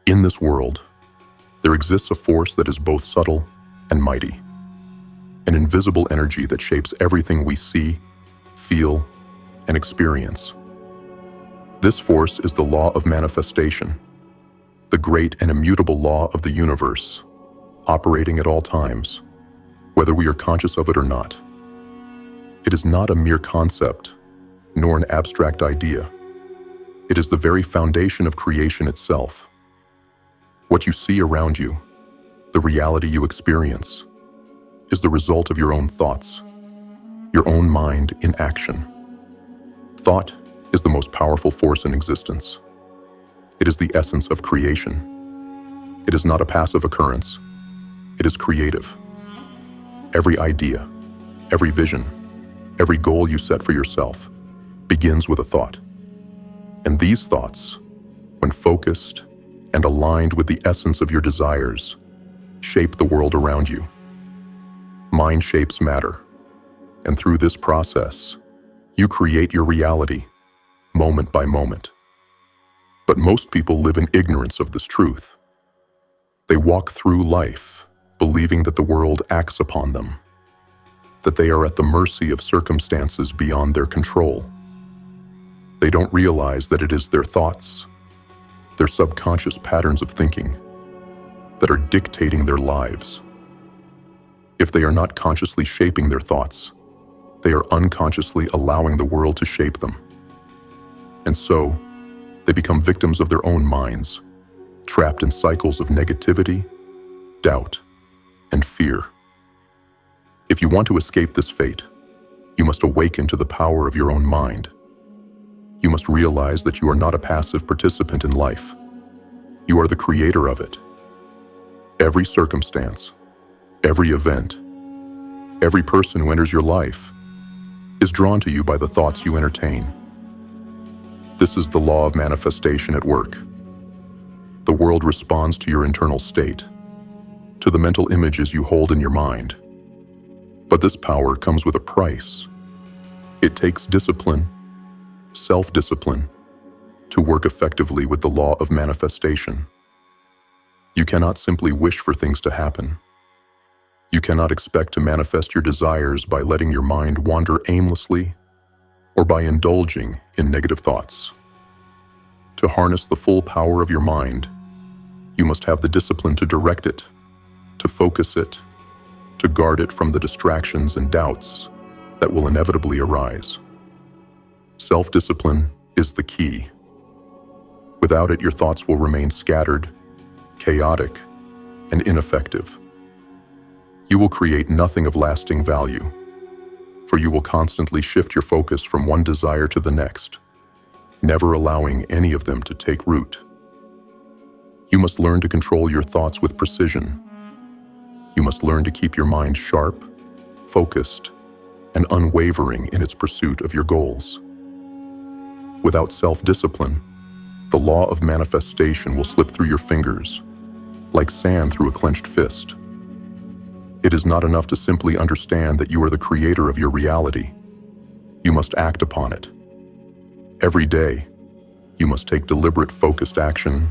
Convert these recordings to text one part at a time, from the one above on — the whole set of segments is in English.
In this world, there exists a force that is both subtle and mighty, an invisible energy that shapes everything we see, feel, and experience. This force is the law of manifestation, the great and immutable law of the universe, operating at all times, whether we are conscious of it or not. It is not a mere concept, nor an abstract idea. It is the very foundation of creation itself. What you see around you, the reality you experience, is the result of your own thoughts, your own mind in action. Thought is the most powerful force in existence. It is the essence of creation. It is not a passive occurrence. It is creative. Every idea, every vision, every goal you set for yourself begins with a thought. And these thoughts, when focused and aligned with the essence of your desires, shape the world around you. Mind shapes matter, and through this process, you create your reality, moment by moment. But most people live in ignorance of this truth. They walk through life believing that the world acts upon them, that they are at the mercy of circumstances beyond their control. They don't realize that it is their thoughts, their subconscious patterns of thinking, that are dictating their lives. If they are not consciously shaping their thoughts, they are unconsciously allowing the world to shape them. And so, they become victims of their own minds, trapped in cycles of negativity, doubt, and fear. If you want to escape this fate, you must awaken to the power of your own mind. You must realize that you are not a passive participant in life. You are the creator of it. Every circumstance, every event, every person who enters your life is drawn to you by the thoughts you entertain. This is the law of manifestation at work. The world responds to your internal state, to the mental images you hold in your mind. But this power comes with a price. It takes discipline, self-discipline, to work effectively with the law of manifestation. You cannot simply wish for things to happen. You cannot expect to manifest your desires by letting your mind wander aimlessly or by indulging in negative thoughts. To harness the full power of your mind, you must have the discipline to direct it, to focus it, to guard it from the distractions and doubts that will inevitably arise. Self-discipline is the key. Without it, your thoughts will remain scattered, chaotic, and ineffective. You will create nothing of lasting value, for you will constantly shift your focus from one desire to the next, never allowing any of them to take root. You must learn to control your thoughts with precision. You must learn to keep your mind sharp, focused, and unwavering in its pursuit of your goals. Without self-discipline, the law of manifestation will slip through your fingers, like sand through a clenched fist. It is not enough to simply understand that you are the creator of your reality. You must act upon it. Every day, you must take deliberate, focused action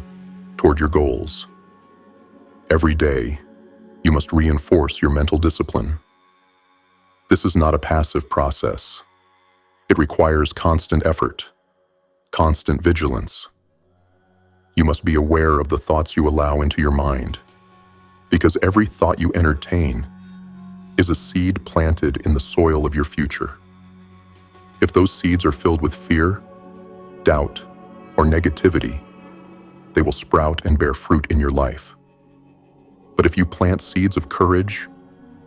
toward your goals. Every day, you must reinforce your mental discipline. This is not a passive process. It requires constant effort, constant vigilance. You must be aware of the thoughts you allow into your mind, because every thought you entertain is a seed planted in the soil of your future. If those seeds are filled with fear, doubt, or negativity, they will sprout and bear fruit in your life. But if you plant seeds of courage,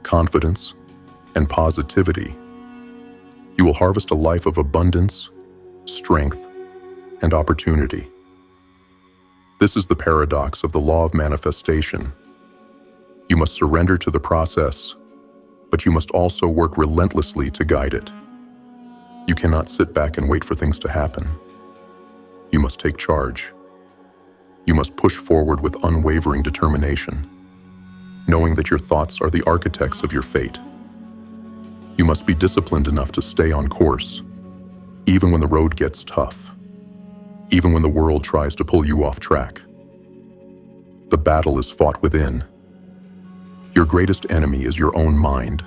confidence, and positivity, you will harvest a life of abundance, strength, and opportunity. This is the paradox of the law of manifestation. You must surrender to the process, but you must also work relentlessly to guide it. You cannot sit back and wait for things to happen. You must take charge. You must push forward with unwavering determination, knowing that your thoughts are the architects of your fate. You must be disciplined enough to stay on course, even when the road gets tough, even when the world tries to pull you off track. The battle is fought within. Your greatest enemy is your own mind,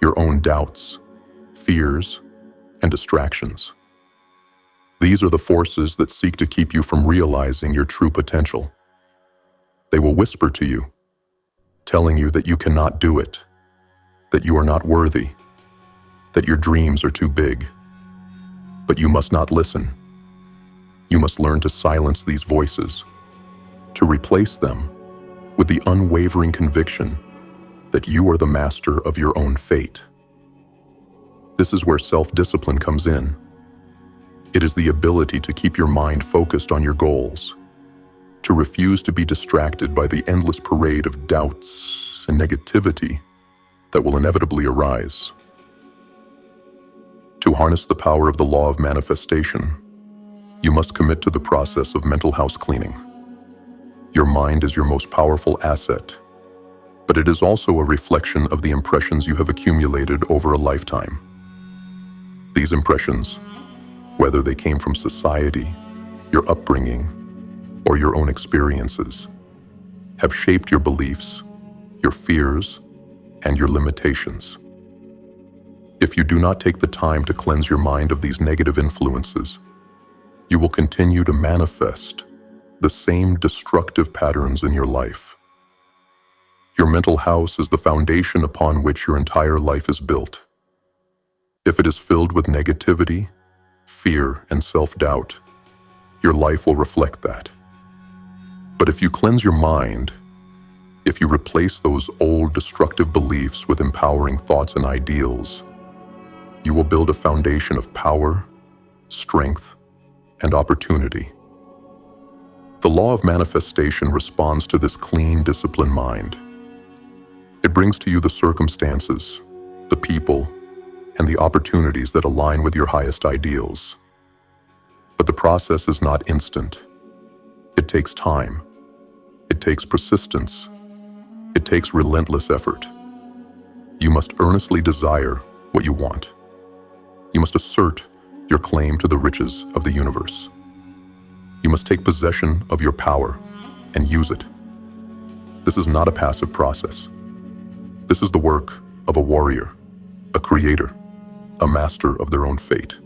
your own doubts, fears, and distractions. These are the forces that seek to keep you from realizing your true potential. They will whisper to you, telling you that you cannot do it, that you are not worthy, that your dreams are too big. But you must not listen. You must learn to silence these voices, to replace them with the unwavering conviction that you are the master of your own fate. This is where self-discipline comes in. It is the ability to keep your mind focused on your goals, to refuse to be distracted by the endless parade of doubts and negativity that will inevitably arise. To harness the power of the law of manifestation, you must commit to the process of mental house cleaning. Your mind is your most powerful asset, but it is also a reflection of the impressions you have accumulated over a lifetime. These impressions, whether they came from society, your upbringing, or your own experiences, have shaped your beliefs, your fears, and your limitations. If you do not take the time to cleanse your mind of these negative influences, you will continue to manifest the same destructive patterns in your life. Your mental house is the foundation upon which your entire life is built. If it is filled with negativity, fear, and self-doubt, your life will reflect that. But if you cleanse your mind, if you replace those old destructive beliefs with empowering thoughts and ideals, you will build a foundation of power, strength, and opportunity. The law of manifestation responds to this clean, disciplined mind. It brings to you the circumstances, the people, and the opportunities that align with your highest ideals. But the process is not instant. It takes time. It takes persistence. It takes relentless effort. You must earnestly desire what you want. You must assert your claim to the riches of the universe. You must take possession of your power and use it. This is not a passive process. This is the work of a warrior, a creator, a master of their own fate.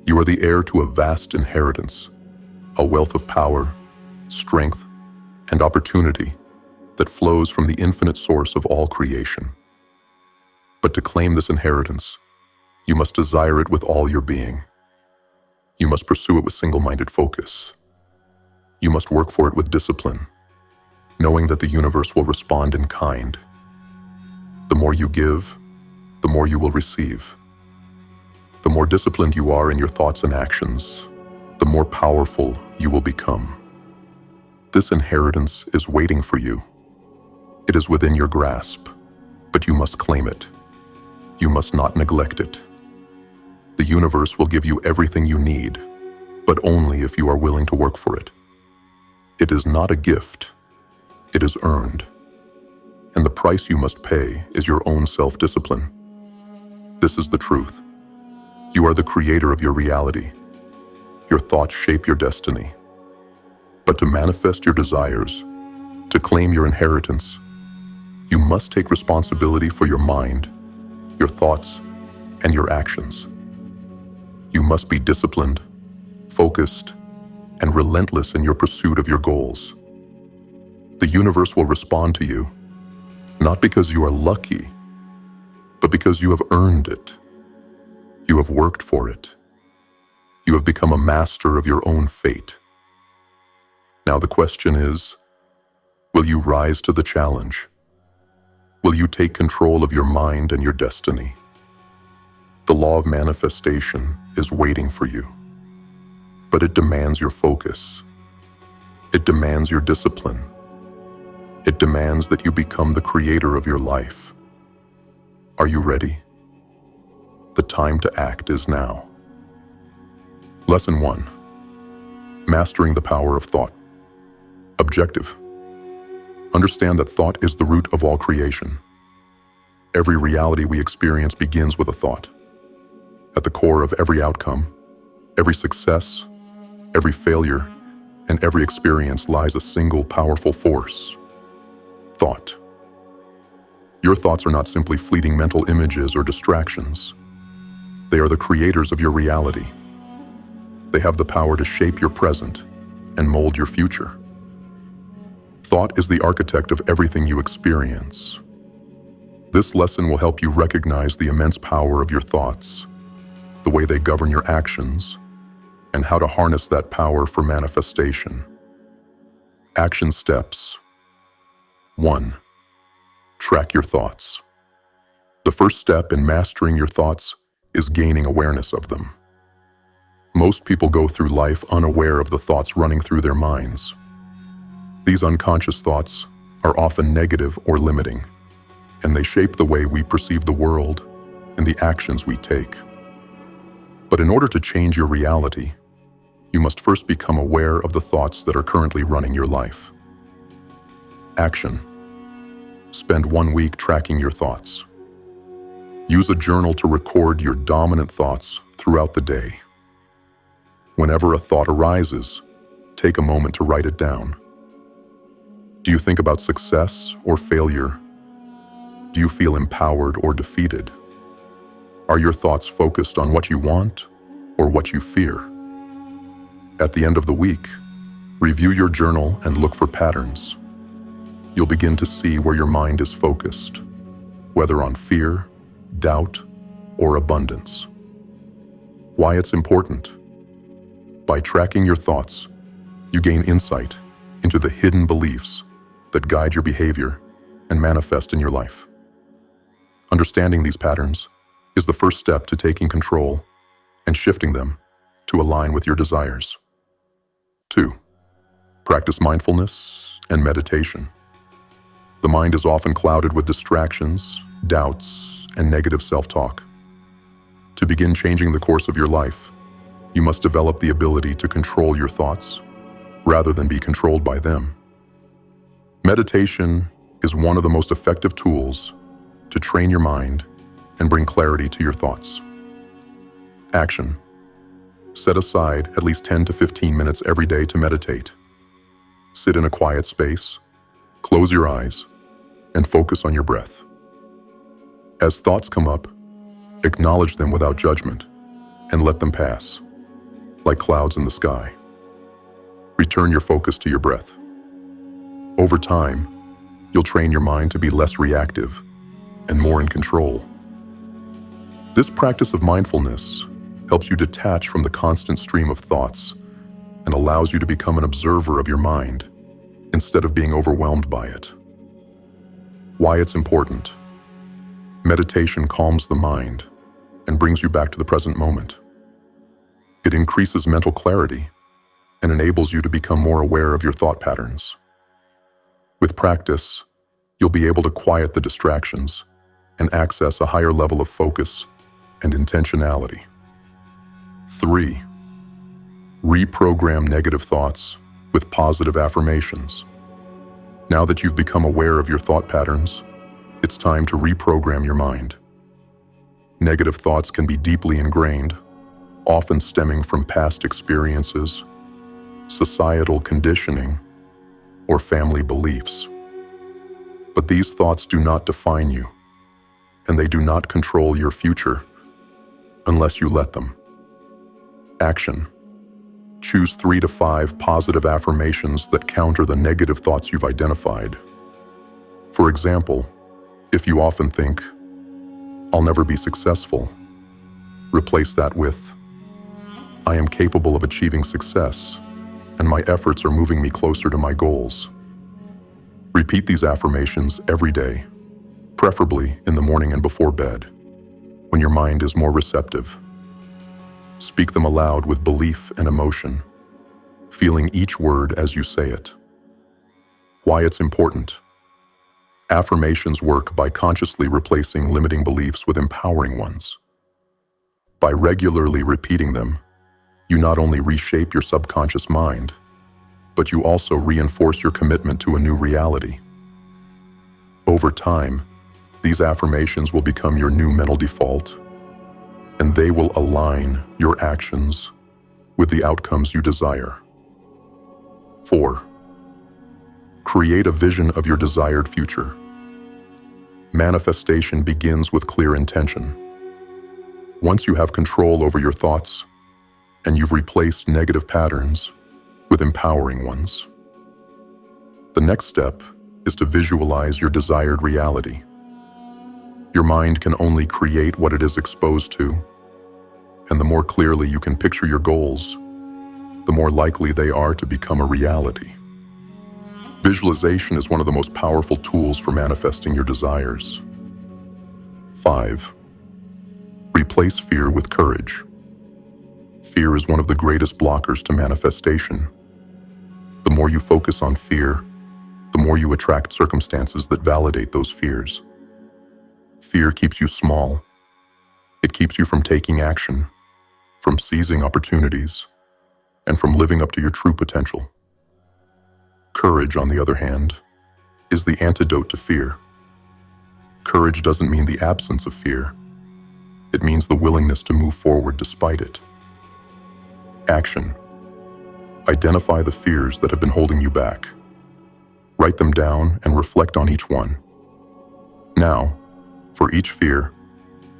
You are the heir to a vast inheritance, a wealth of power, strength, and opportunity that flows from the infinite source of all creation. But to claim this inheritance, you must desire it with all your being. You must pursue it with single-minded focus. You must work for it with discipline, knowing that the universe will respond in kind. The more you give, the more you will receive. The more disciplined you are in your thoughts and actions, the more powerful you will become. This inheritance is waiting for you. It is within your grasp, but you must claim it. You must not neglect it. The universe will give you everything you need, but only if you are willing to work for it. It is not a gift. It is earned. And the price you must pay is your own self-discipline. This is the truth. You are the creator of your reality. Your thoughts shape your destiny. But to manifest your desires, to claim your inheritance, you must take responsibility for your mind, your thoughts, and your actions. You must be disciplined, focused, and relentless in your pursuit of your goals. The universe will respond to you, not because you are lucky, but because you have earned it. You have worked for it. You have become a master of your own fate. Now the question is, will you rise to the challenge? Will you take control of your mind and your destiny? The law of manifestation is waiting for you, but it demands your focus. It demands your discipline. It demands that you become the creator of your life. Are you ready? The time to act is now. Lesson 1. Mastering the power of thought. Objective. Understand that thought is the root of all creation. Every reality we experience begins with a thought. At the core of every outcome, every success, every failure, In every experience lies a single powerful force: thought. Your thoughts are not simply fleeting mental images or distractions. They are the creators of your reality. They have the power to shape your present and mold your future. Thought is the architect of everything you experience. This lesson will help you recognize the immense power of your thoughts, the way they govern your actions, and how to harness that power for manifestation. Action steps. 1. Track your thoughts. The first step in mastering your thoughts is gaining awareness of them. Most people go through life unaware of the thoughts running through their minds. These unconscious thoughts are often negative or limiting, and they shape the way we perceive the world and the actions we take. But in order to change your reality, you must first become aware of the thoughts that are currently running your life. Action. Spend 1 week tracking your thoughts. Use a journal to record your dominant thoughts throughout the day. Whenever a thought arises, take a moment to write it down. Do you think about success or failure? Do you feel empowered or defeated? Are your thoughts focused on what you want or what you fear? At the end of the week, review your journal and look for patterns. You'll begin to see where your mind is focused, whether on fear, doubt, or abundance. Why it's important? By tracking your thoughts, you gain insight into the hidden beliefs that guide your behavior and manifest in your life. Understanding these patterns is the first step to taking control and shifting them to align with your desires. 2. Practice mindfulness and meditation. The mind is often clouded with distractions, doubts, and negative self-talk. To begin changing the course of your life, you must develop the ability to control your thoughts rather than be controlled by them. Meditation is one of the most effective tools to train your mind and bring clarity to your thoughts. Action. Set aside at least 10 to 15 minutes every day to meditate. Sit in a quiet space, close your eyes, and focus on your breath. As thoughts come up, acknowledge them without judgment and let them pass, like clouds in the sky. Return your focus to your breath. Over time, you'll train your mind to be less reactive and more in control. This practice of mindfulness helps you detach from the constant stream of thoughts and allows you to become an observer of your mind instead of being overwhelmed by it. Why it's important. Meditation calms the mind and brings you back to the present moment. It increases mental clarity and enables you to become more aware of your thought patterns. With practice, you'll be able to quiet the distractions and access a higher level of focus and intentionality. 3. Reprogram negative thoughts with positive affirmations. Now that you've become aware of your thought patterns, it's time to reprogram your mind. Negative thoughts can be deeply ingrained, often stemming from past experiences, societal conditioning, or family beliefs. But these thoughts do not define you, and they do not control your future unless you let them. Action. Choose 3 to 5 positive affirmations that counter the negative thoughts you've identified. For example, if you often think, "I'll never be successful," replace that with, "I am capable of achieving success, and my efforts are moving me closer to my goals." Repeat these affirmations every day, preferably in the morning and before bed, when your mind is more receptive. Speak them aloud with belief and emotion, feeling each word as you say it. Why it's important. Affirmations work by consciously replacing limiting beliefs with empowering ones. By regularly repeating them, you not only reshape your subconscious mind, but you also reinforce your commitment to a new reality. Over time, these affirmations will become your new mental default, and they will align your actions with the outcomes you desire. 4. Create a vision of your desired future. Manifestation begins with clear intention. Once you have control over your thoughts, and you've replaced negative patterns with empowering ones, the next step is to visualize your desired reality. Your mind can only create what it is exposed to, and the more clearly you can picture your goals, the more likely they are to become a reality. Visualization is one of the most powerful tools for manifesting your desires. 5. Replace fear with courage. Fear is one of the greatest blockers to manifestation. The more you focus on fear, the more you attract circumstances that validate those fears. Fear keeps you small. It keeps you from taking action, from seizing opportunities, and from living up to your true potential. Courage, on the other hand, is the antidote to fear. Courage doesn't mean the absence of fear. It means the willingness to move forward despite it. Action. Identify the fears that have been holding you back. Write them down and reflect on each one. Now, for each fear,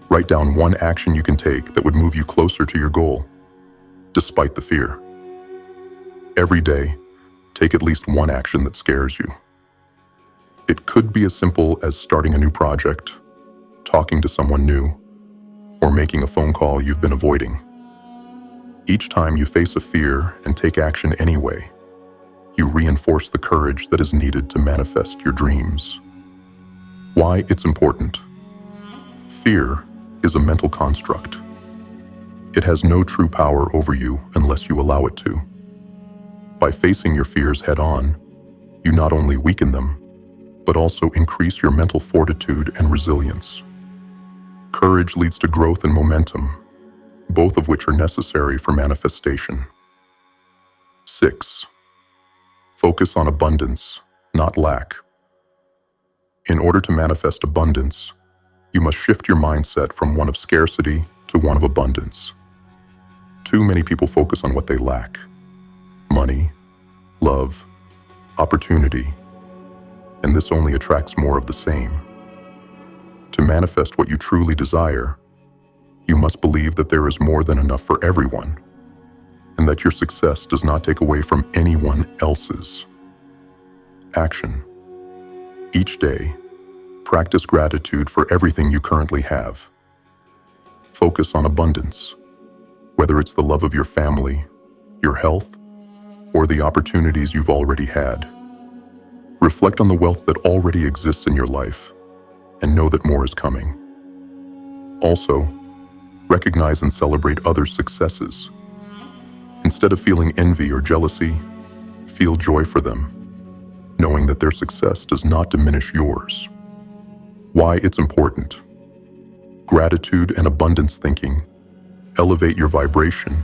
write down one action you can take that would move you closer to your goal, despite the fear. Every day, take at least one action that scares you. It could be as simple as starting a new project, talking to someone new, or making a phone call you've been avoiding. Each time you face a fear and take action anyway, you reinforce the courage that is needed to manifest your dreams. Why it's important. Fear is a mental construct. It has no true power over you unless you allow it to. By facing your fears head-on, you not only weaken them, but also increase your mental fortitude and resilience. Courage leads to growth and momentum, both of which are necessary for manifestation. 6. Focus on abundance, not lack. In order to manifest abundance, you must shift your mindset from one of scarcity to one of abundance. Too many people focus on what they lack: money, love, opportunity, and this only attracts more of the same. To manifest what you truly desire, you must believe that there is more than enough for everyone, and that your success does not take away from anyone else's. Action. Each day, practice gratitude for everything you currently have. Focus on abundance, whether it's the love of your family, your health, or the opportunities you've already had. Reflect on the wealth that already exists in your life, and know that more is coming. Also, recognize and celebrate others' successes. Instead of feeling envy or jealousy, feel joy for them, knowing that their success does not diminish yours. Why it's important. Gratitude and abundance thinking elevate your vibration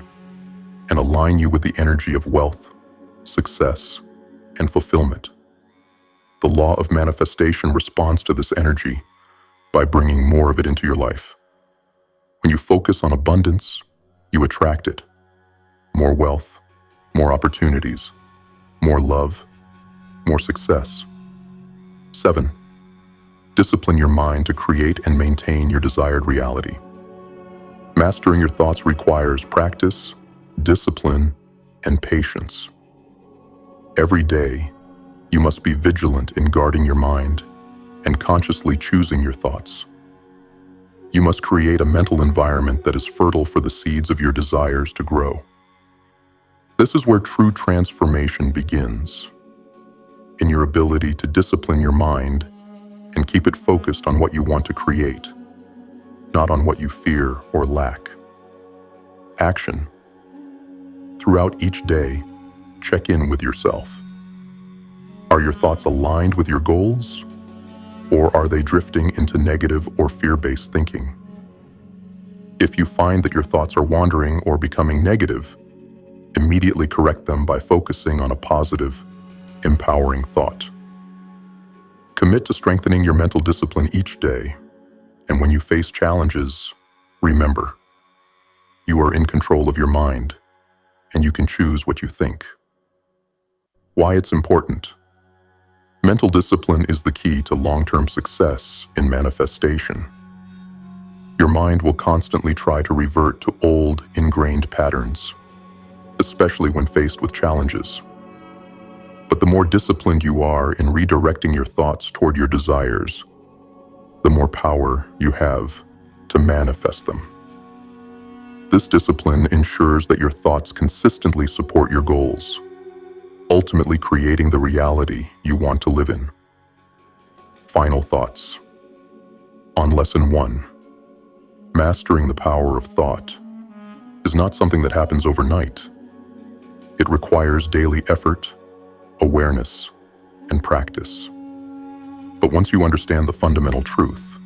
and align you with the energy of wealth, success, and fulfillment. The law of manifestation responds to this energy by bringing more of it into your life. When you focus on abundance, you attract it. More wealth, more opportunities, more love, more success. 7. Discipline your mind to create and maintain your desired reality. Mastering your thoughts requires practice, discipline, and patience. Every day, you must be vigilant in guarding your mind and consciously choosing your thoughts. You must create a mental environment that is fertile for the seeds of your desires to grow. This is where true transformation begins, in your ability to discipline your mind and keep it focused on what you want to create, not on what you fear or lack. Action. Throughout each day, check in with yourself. Are your thoughts aligned with your goals, or are they drifting into negative or fear-based thinking? If you find that your thoughts are wandering or becoming negative, immediately correct them by focusing on a positive, empowering thought. Commit to strengthening your mental discipline each day, and when you face challenges, remember, you are in control of your mind, and you can choose what you think. Why it's important. Mental discipline is the key to long-term success in manifestation. Your mind will constantly try to revert to old, ingrained patterns, especially when faced with challenges. But the more disciplined you are in redirecting your thoughts toward your desires, the more power you have to manifest them. This discipline ensures that your thoughts consistently support your goals, ultimately creating the reality you want to live in. Final thoughts. On Lesson 1, mastering the power of thought is not something that happens overnight. It requires daily effort, awareness, and practice. But once you understand the fundamental truth,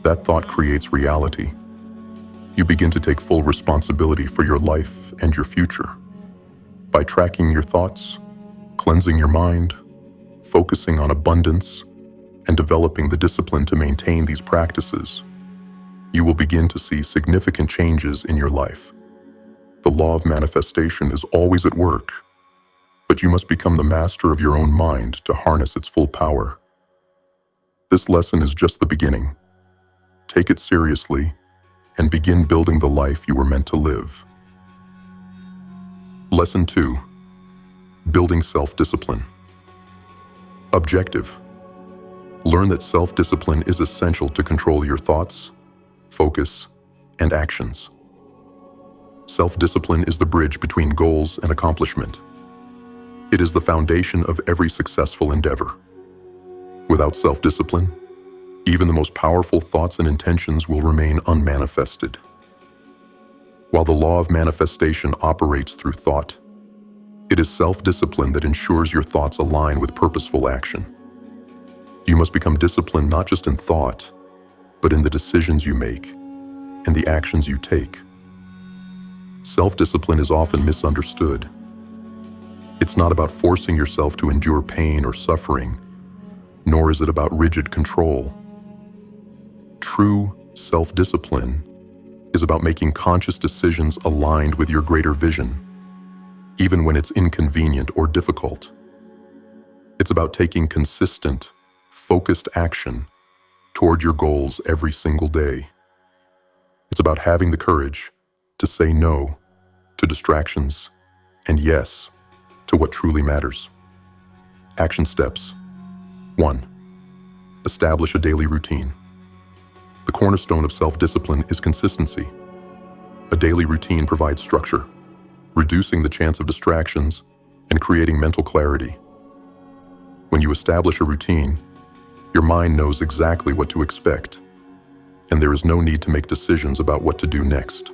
that thought creates reality. You begin to take full responsibility for your life and your future. By tracking your thoughts, cleansing your mind, focusing on abundance, and developing the discipline to maintain these practices, you will begin to see significant changes in your life. The law of manifestation is always at work, but you must become the master of your own mind to harness its full power. This lesson is just the beginning. Take it seriously and begin building the life you were meant to live. Lesson 2, building self-discipline. Objective. Learn that self-discipline is essential to control your thoughts, focus, and actions. Self-discipline is the bridge between goals and accomplishment. It is the foundation of every successful endeavor. Without self-discipline, even the most powerful thoughts and intentions will remain unmanifested. While the law of manifestation operates through thought, it is self-discipline that ensures your thoughts align with purposeful action. You must become disciplined not just in thought, but in the decisions you make and the actions you take. Self-discipline is often misunderstood. It's not about forcing yourself to endure pain or suffering, nor is it about rigid control. True self-discipline is about making conscious decisions aligned with your greater vision, even when it's inconvenient or difficult. It's about taking consistent, focused action toward your goals every single day. It's about having the courage to say no to distractions and yes to what truly matters. Action steps. 1. Establish a daily routine. The cornerstone of self-discipline is consistency. A daily routine provides structure, reducing the chance of distractions and creating mental clarity. When you establish a routine, your mind knows exactly what to expect, and there is no need to make decisions about what to do next.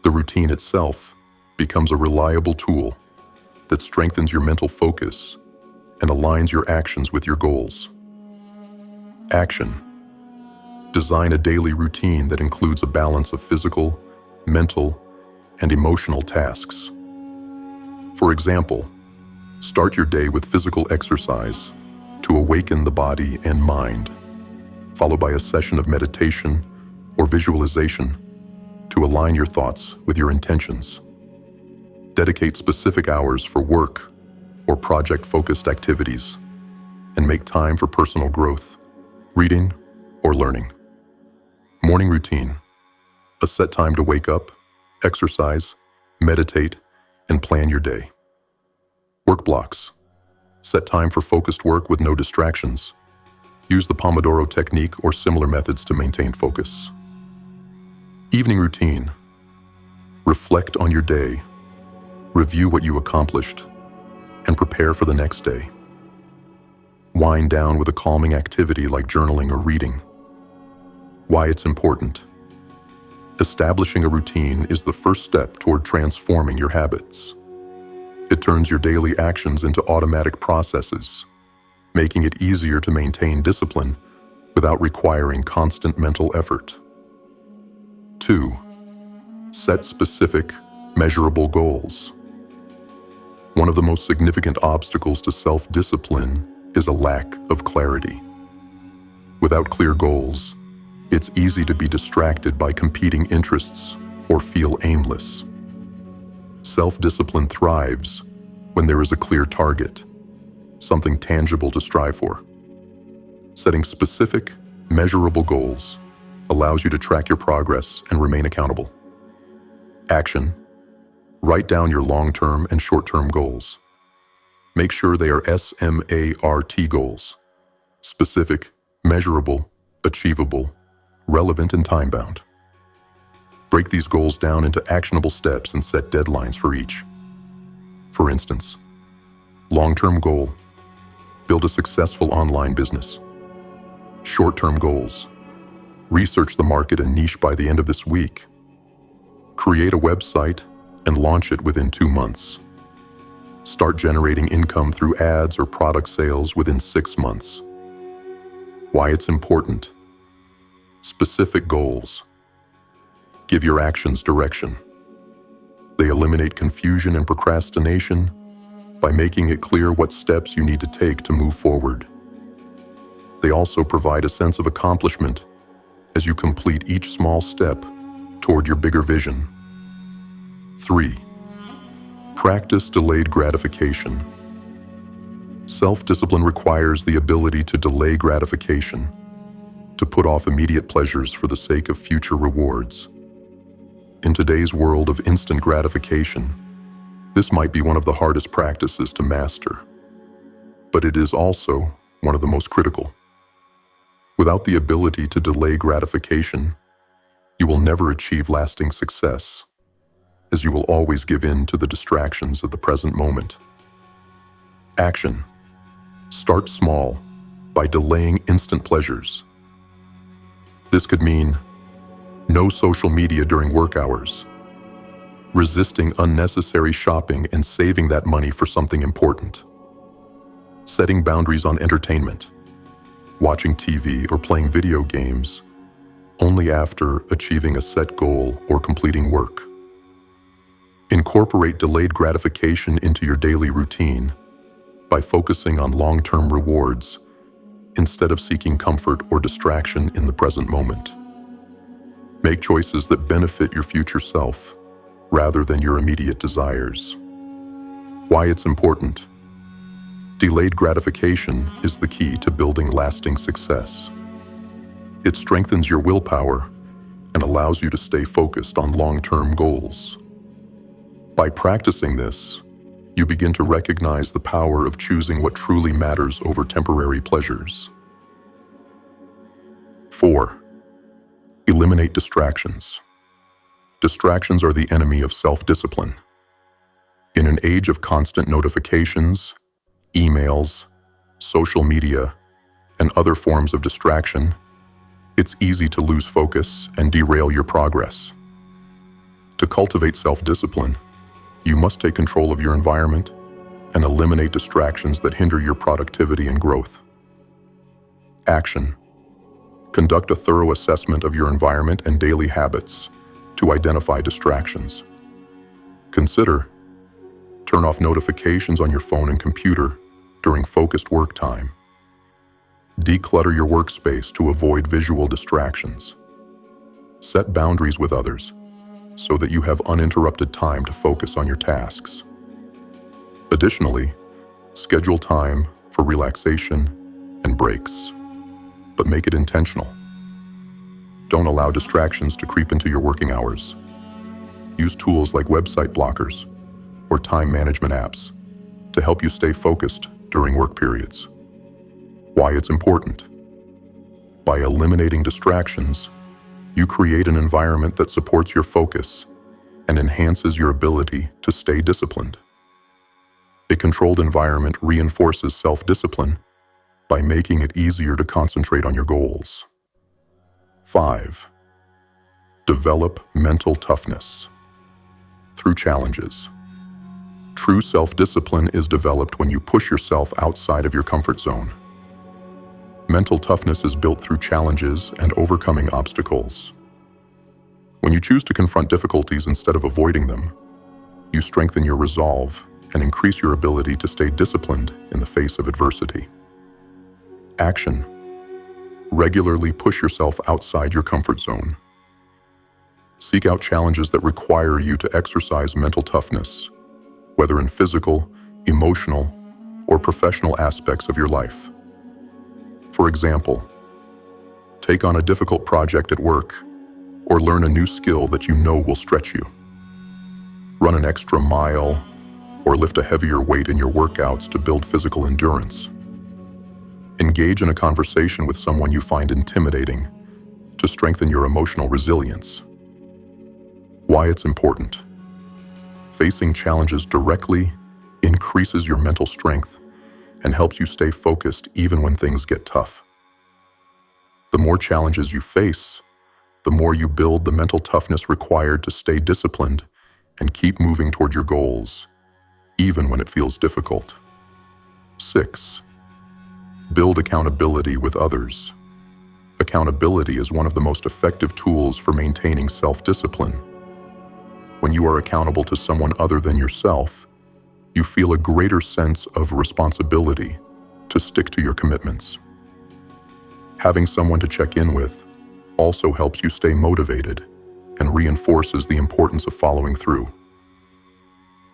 The routine itself becomes a reliable tool that strengthens your mental focus and aligns your actions with your goals. Action. Design a daily routine that includes a balance of physical, mental, and emotional tasks. For example, start your day with physical exercise to awaken the body and mind, followed by a session of meditation or visualization to align your thoughts with your intentions. Dedicate specific hours for work or project-focused activities, and make time for personal growth, reading, or learning. Morning routine. A set time to wake up, exercise, meditate, and plan your day. Work blocks. Set time for focused work with no distractions. Use the Pomodoro technique or similar methods to maintain focus. Evening routine. Reflect on your day, review what you accomplished, and prepare for the next day. Wind down with a calming activity like journaling or reading. Why it's important. Establishing a routine is the first step toward transforming your habits. It turns your daily actions into automatic processes, making it easier to maintain discipline without requiring constant mental effort. 2. Set specific, measurable goals. One of the most significant obstacles to self-discipline is a lack of clarity. Without clear goals, it's easy to be distracted by competing interests or feel aimless. Self-discipline thrives when there is a clear target, something tangible to strive for. Setting specific, measurable goals allows you to track your progress and remain accountable. Action. Write down your long-term and short-term goals. Make sure they are SMART goals: specific, measurable, achievable, relevant, and time-bound. Break these goals down into actionable steps and set deadlines for each. For instance, long-term goal: build a successful online business. Short-term goals: research the market and niche by the end of this week. Create a website and launch it within 2 months. Start generating income through ads or product sales within 6 months. Why it's important. Specific goals. Give your actions direction. They eliminate confusion and procrastination by making it clear what steps you need to take to move forward. They also provide a sense of accomplishment as you complete each small step toward your bigger vision. 3. Practice delayed gratification. Self-discipline requires the ability to delay gratification, to put off immediate pleasures for the sake of future rewards. In today's world of instant gratification, this might be one of the hardest practices to master, but it is also one of the most critical. Without the ability to delay gratification, you will never achieve lasting success, as you will always give in to the distractions of the present moment. Action. Start small by delaying instant pleasures. This could mean no social media during work hours, resisting unnecessary shopping and saving that money for something important, setting boundaries on entertainment, watching TV or playing video games only after achieving a set goal or completing work. Incorporate delayed gratification into your daily routine by focusing on long-term rewards instead of seeking comfort or distraction in the present moment. Make choices that benefit your future self rather than your immediate desires. Why it's important. Delayed gratification is the key to building lasting success. It strengthens your willpower and allows you to stay focused on long-term goals. By practicing this, you begin to recognize the power of choosing what truly matters over temporary pleasures. 4. Eliminate distractions. Distractions are the enemy of self-discipline. In an age of constant notifications, emails, social media, and other forms of distraction, it's easy to lose focus and derail your progress. To cultivate self-discipline, you must take control of your environment and eliminate distractions that hinder your productivity and growth. Action. Conduct a thorough assessment of your environment and daily habits to identify distractions. Consider: turn off notifications on your phone and computer during focused work time. Declutter your workspace to avoid visual distractions. Set boundaries with others so that you have uninterrupted time to focus on your tasks. Additionally, schedule time for relaxation and breaks, but make it intentional. Don't allow distractions to creep into your working hours. Use tools like website blockers or time management apps to help you stay focused during work periods. Why it's important. By eliminating distractions, you create an environment that supports your focus and enhances your ability to stay disciplined. A controlled environment reinforces self-discipline by making it easier to concentrate on your goals. 5. Develop mental toughness. Through challenges. True self-discipline is developed when you push yourself outside of your comfort zone. Mental toughness is built through challenges and overcoming obstacles. When you choose to confront difficulties instead of avoiding them, you strengthen your resolve and increase your ability to stay disciplined in the face of adversity. Action. Regularly push yourself outside your comfort zone. Seek out challenges that require you to exercise mental toughness, whether in physical, emotional, or professional aspects of your life. For example, take on a difficult project at work or learn a new skill that you know will stretch you. Run an extra mile or lift a heavier weight in your workouts to build physical endurance. Engage in a conversation with someone you find intimidating to strengthen your emotional resilience. Why it's important. Facing challenges directly increases your mental strength and helps you stay focused even when things get tough. The more challenges you face, the more you build the mental toughness required to stay disciplined and keep moving toward your goals, even when it feels difficult. 6. Build accountability with others. Accountability is one of the most effective tools for maintaining self-discipline. When you are accountable to someone other than yourself, you feel a greater sense of responsibility to stick to your commitments. Having someone to check in with also helps you stay motivated and reinforces the importance of following through.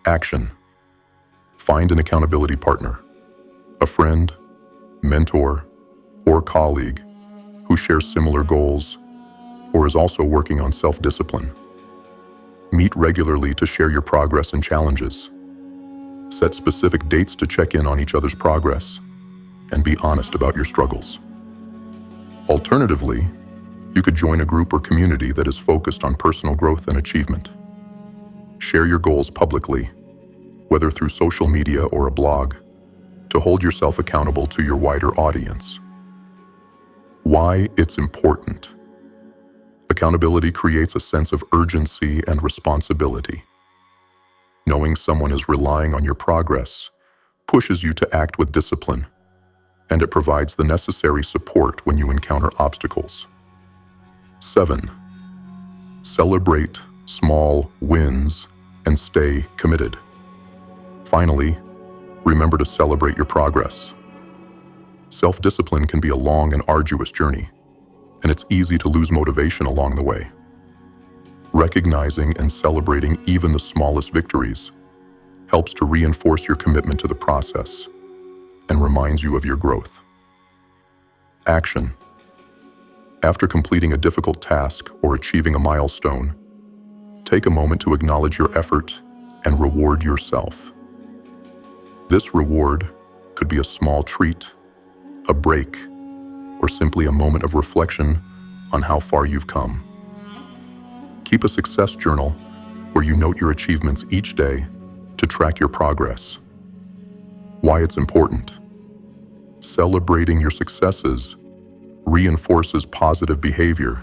Action. Find an accountability partner, a friend, mentor, or colleague who shares similar goals or is also working on self-discipline. Meet regularly to share your progress and challenges. Set specific dates to check in on each other's progress and be honest about your struggles. Alternatively, you could join a group or community that is focused on personal growth and achievement. Share your goals publicly, whether through social media or a blog, to hold yourself accountable to your wider audience. Why it's important. Accountability creates a sense of urgency and responsibility. Knowing someone is relying on your progress pushes you to act with discipline, and it provides the necessary support when you encounter obstacles. 7. Celebrate small wins and stay committed. Finally, remember to celebrate your progress. Self-discipline can be a long and arduous journey, and it's easy to lose motivation along the way. Recognizing and celebrating even the smallest victories helps to reinforce your commitment to the process and reminds you of your growth. Action. After completing a difficult task or achieving a milestone, take a moment to acknowledge your effort and reward yourself. This reward could be a small treat, a break, or simply a moment of reflection on how far you've come. Keep a success journal where you note your achievements each day to track your progress. Why it's important. Celebrating your successes reinforces positive behavior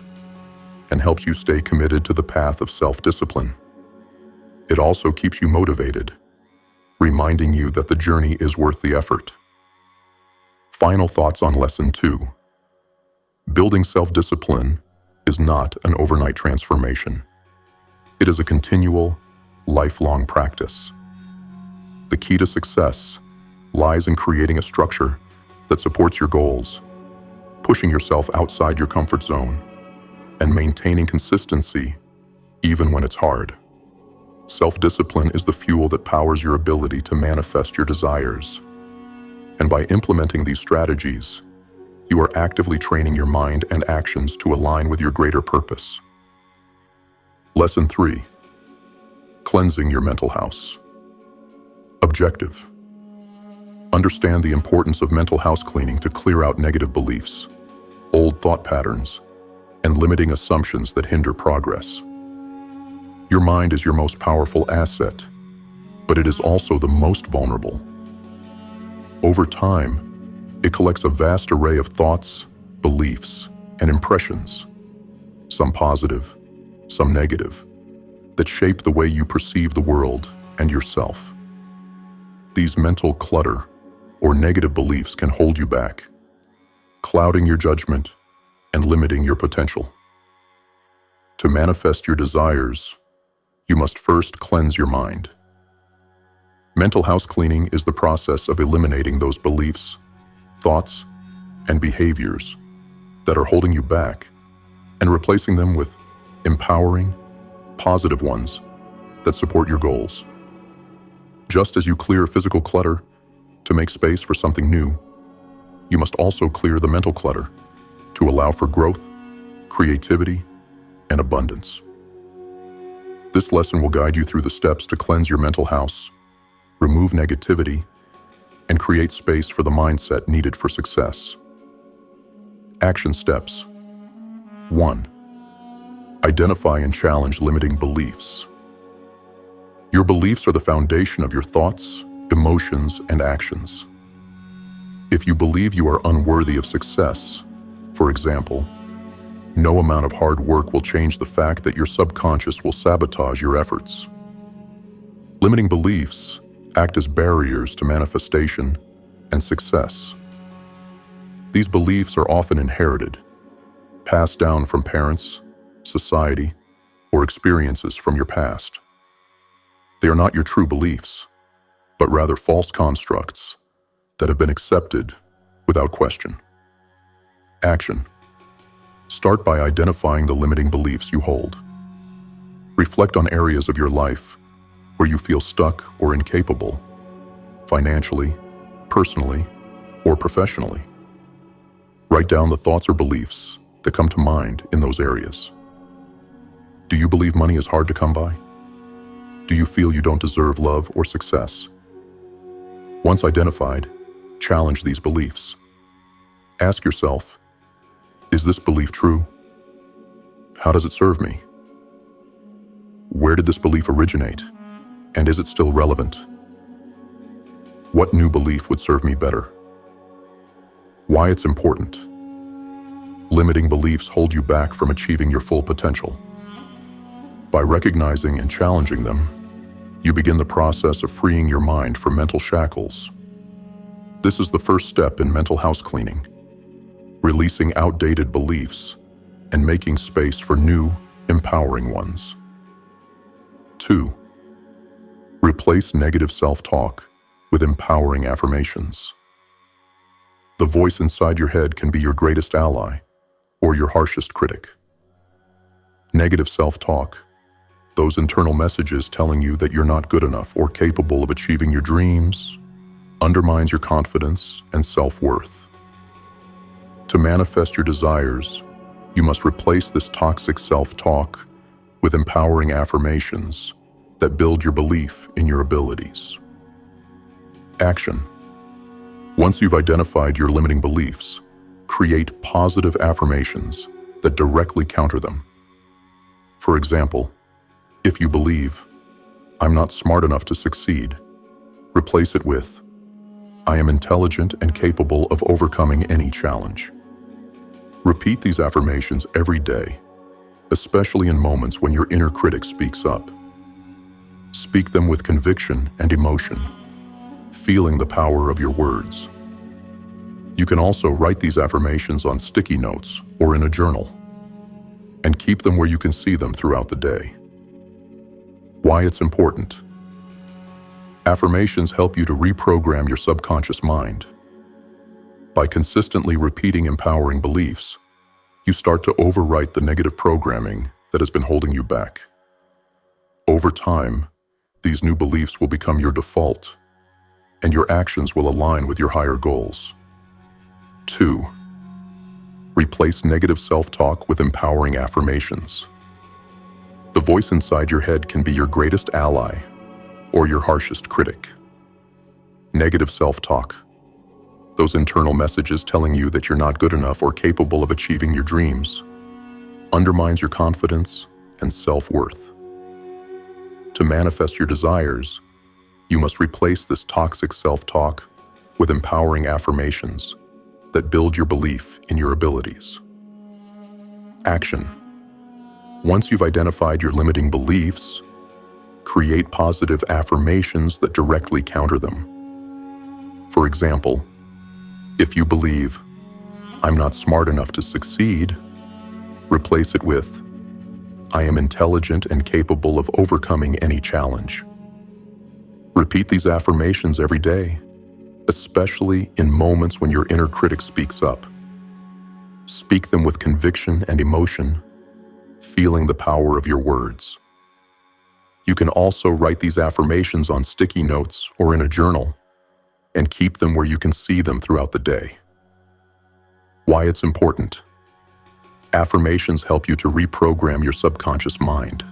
and helps you stay committed to the path of self-discipline. It also keeps you motivated, reminding you that the journey is worth the effort. Final thoughts on Lesson 2. Building self-discipline is not an overnight transformation. It is a continual, lifelong practice. The key to success lies in creating a structure that supports your goals, pushing yourself outside your comfort zone, and maintaining consistency even when it's hard. Self-discipline is the fuel that powers your ability to manifest your desires. And by implementing these strategies, you are actively training your mind and actions to align with your greater purpose. Lesson 3. Cleansing your mental house. Objective. Understand the importance of mental house cleaning to clear out negative beliefs, old thought patterns, and limiting assumptions that hinder progress. Your mind is your most powerful asset, but it is also the most vulnerable. Over time, it collects a vast array of thoughts, beliefs, and impressions, some positive, some negative, that shape the way you perceive the world and yourself. These mental clutter or negative beliefs can hold you back, clouding your judgment and limiting your potential. To manifest your desires, you must first cleanse your mind. Mental house cleaning is the process of eliminating those beliefs, thoughts, and behaviors that are holding you back and replacing them with empowering, positive ones that support your goals. Just as you clear physical clutter to make space for something new, you must also clear the mental clutter to allow for growth, creativity, and abundance. This lesson will guide you through the steps to cleanse your mental house, remove negativity, and create space for the mindset needed for success. Action steps. 1. Identify and challenge limiting beliefs. Your beliefs are the foundation of your thoughts, emotions, and actions. If you believe you are unworthy of success, for example, no amount of hard work will change the fact that your subconscious will sabotage your efforts. Limiting beliefs act as barriers to manifestation and success. These beliefs are often inherited, passed down from parents, society, or experiences from your past. They are not your true beliefs, but rather false constructs that have been accepted without question. Action. Start by identifying the limiting beliefs you hold. Reflect on areas of your life where you feel stuck or incapable, financially, personally, or professionally. Write down the thoughts or beliefs that come to mind in those areas. Do you believe money is hard to come by? Do you feel you don't deserve love or success? Once identified, challenge these beliefs. Ask yourself, is this belief true? How does it serve me? Where did this belief originate? And is it still relevant? What new belief would serve me better? Why it's important. Limiting beliefs hold you back from achieving your full potential. By recognizing and challenging them, you begin the process of freeing your mind from mental shackles. This is the first step in mental house cleaning, releasing outdated beliefs and making space for new, empowering ones. 2. Replace negative self-talk with empowering affirmations. The voice inside your head can be your greatest ally or your harshest critic. Negative self-talk, those internal messages telling you that you're not good enough or capable of achieving your dreams, undermines your confidence and self-worth. To manifest your desires, you must replace this toxic self-talk with empowering affirmations that build your belief in your abilities. Action. Once you've identified your limiting beliefs, create positive affirmations that directly counter them. For example, if you believe, "I'm not smart enough to succeed," replace it with, "I am intelligent and capable of overcoming any challenge." Repeat these affirmations every day, especially in moments when your inner critic speaks up. Speak them with conviction and emotion, feeling the power of your words. You can also write these affirmations on sticky notes or in a journal, and keep them where you can see them throughout the day. Why it's important. Affirmations help you to reprogram your subconscious mind. By consistently repeating empowering beliefs, you start to overwrite the negative programming that has been holding you back. Over time, these new beliefs will become your default, and your actions will align with your higher goals. 2. Replace negative self-talk with empowering affirmations. The voice inside your head can be your greatest ally or your harshest critic. Negative self-talk, those internal messages telling you that you're not good enough or capable of achieving your dreams, undermines your confidence and self-worth. To manifest your desires, you must replace this toxic self-talk with empowering affirmations that build your belief in your abilities. Action. Once you've identified your limiting beliefs, create positive affirmations that directly counter them. For example, if you believe, "I'm not smart enough to succeed," replace it with, "I am intelligent and capable of overcoming any challenge." Repeat these affirmations every day, especially in moments when your inner critic speaks up. Speak them with conviction and emotion, feeling the power of your words. You can also write these affirmations on sticky notes or in a journal and keep them where you can see them throughout the day. Why it's important. Affirmations help you to reprogram your subconscious mind.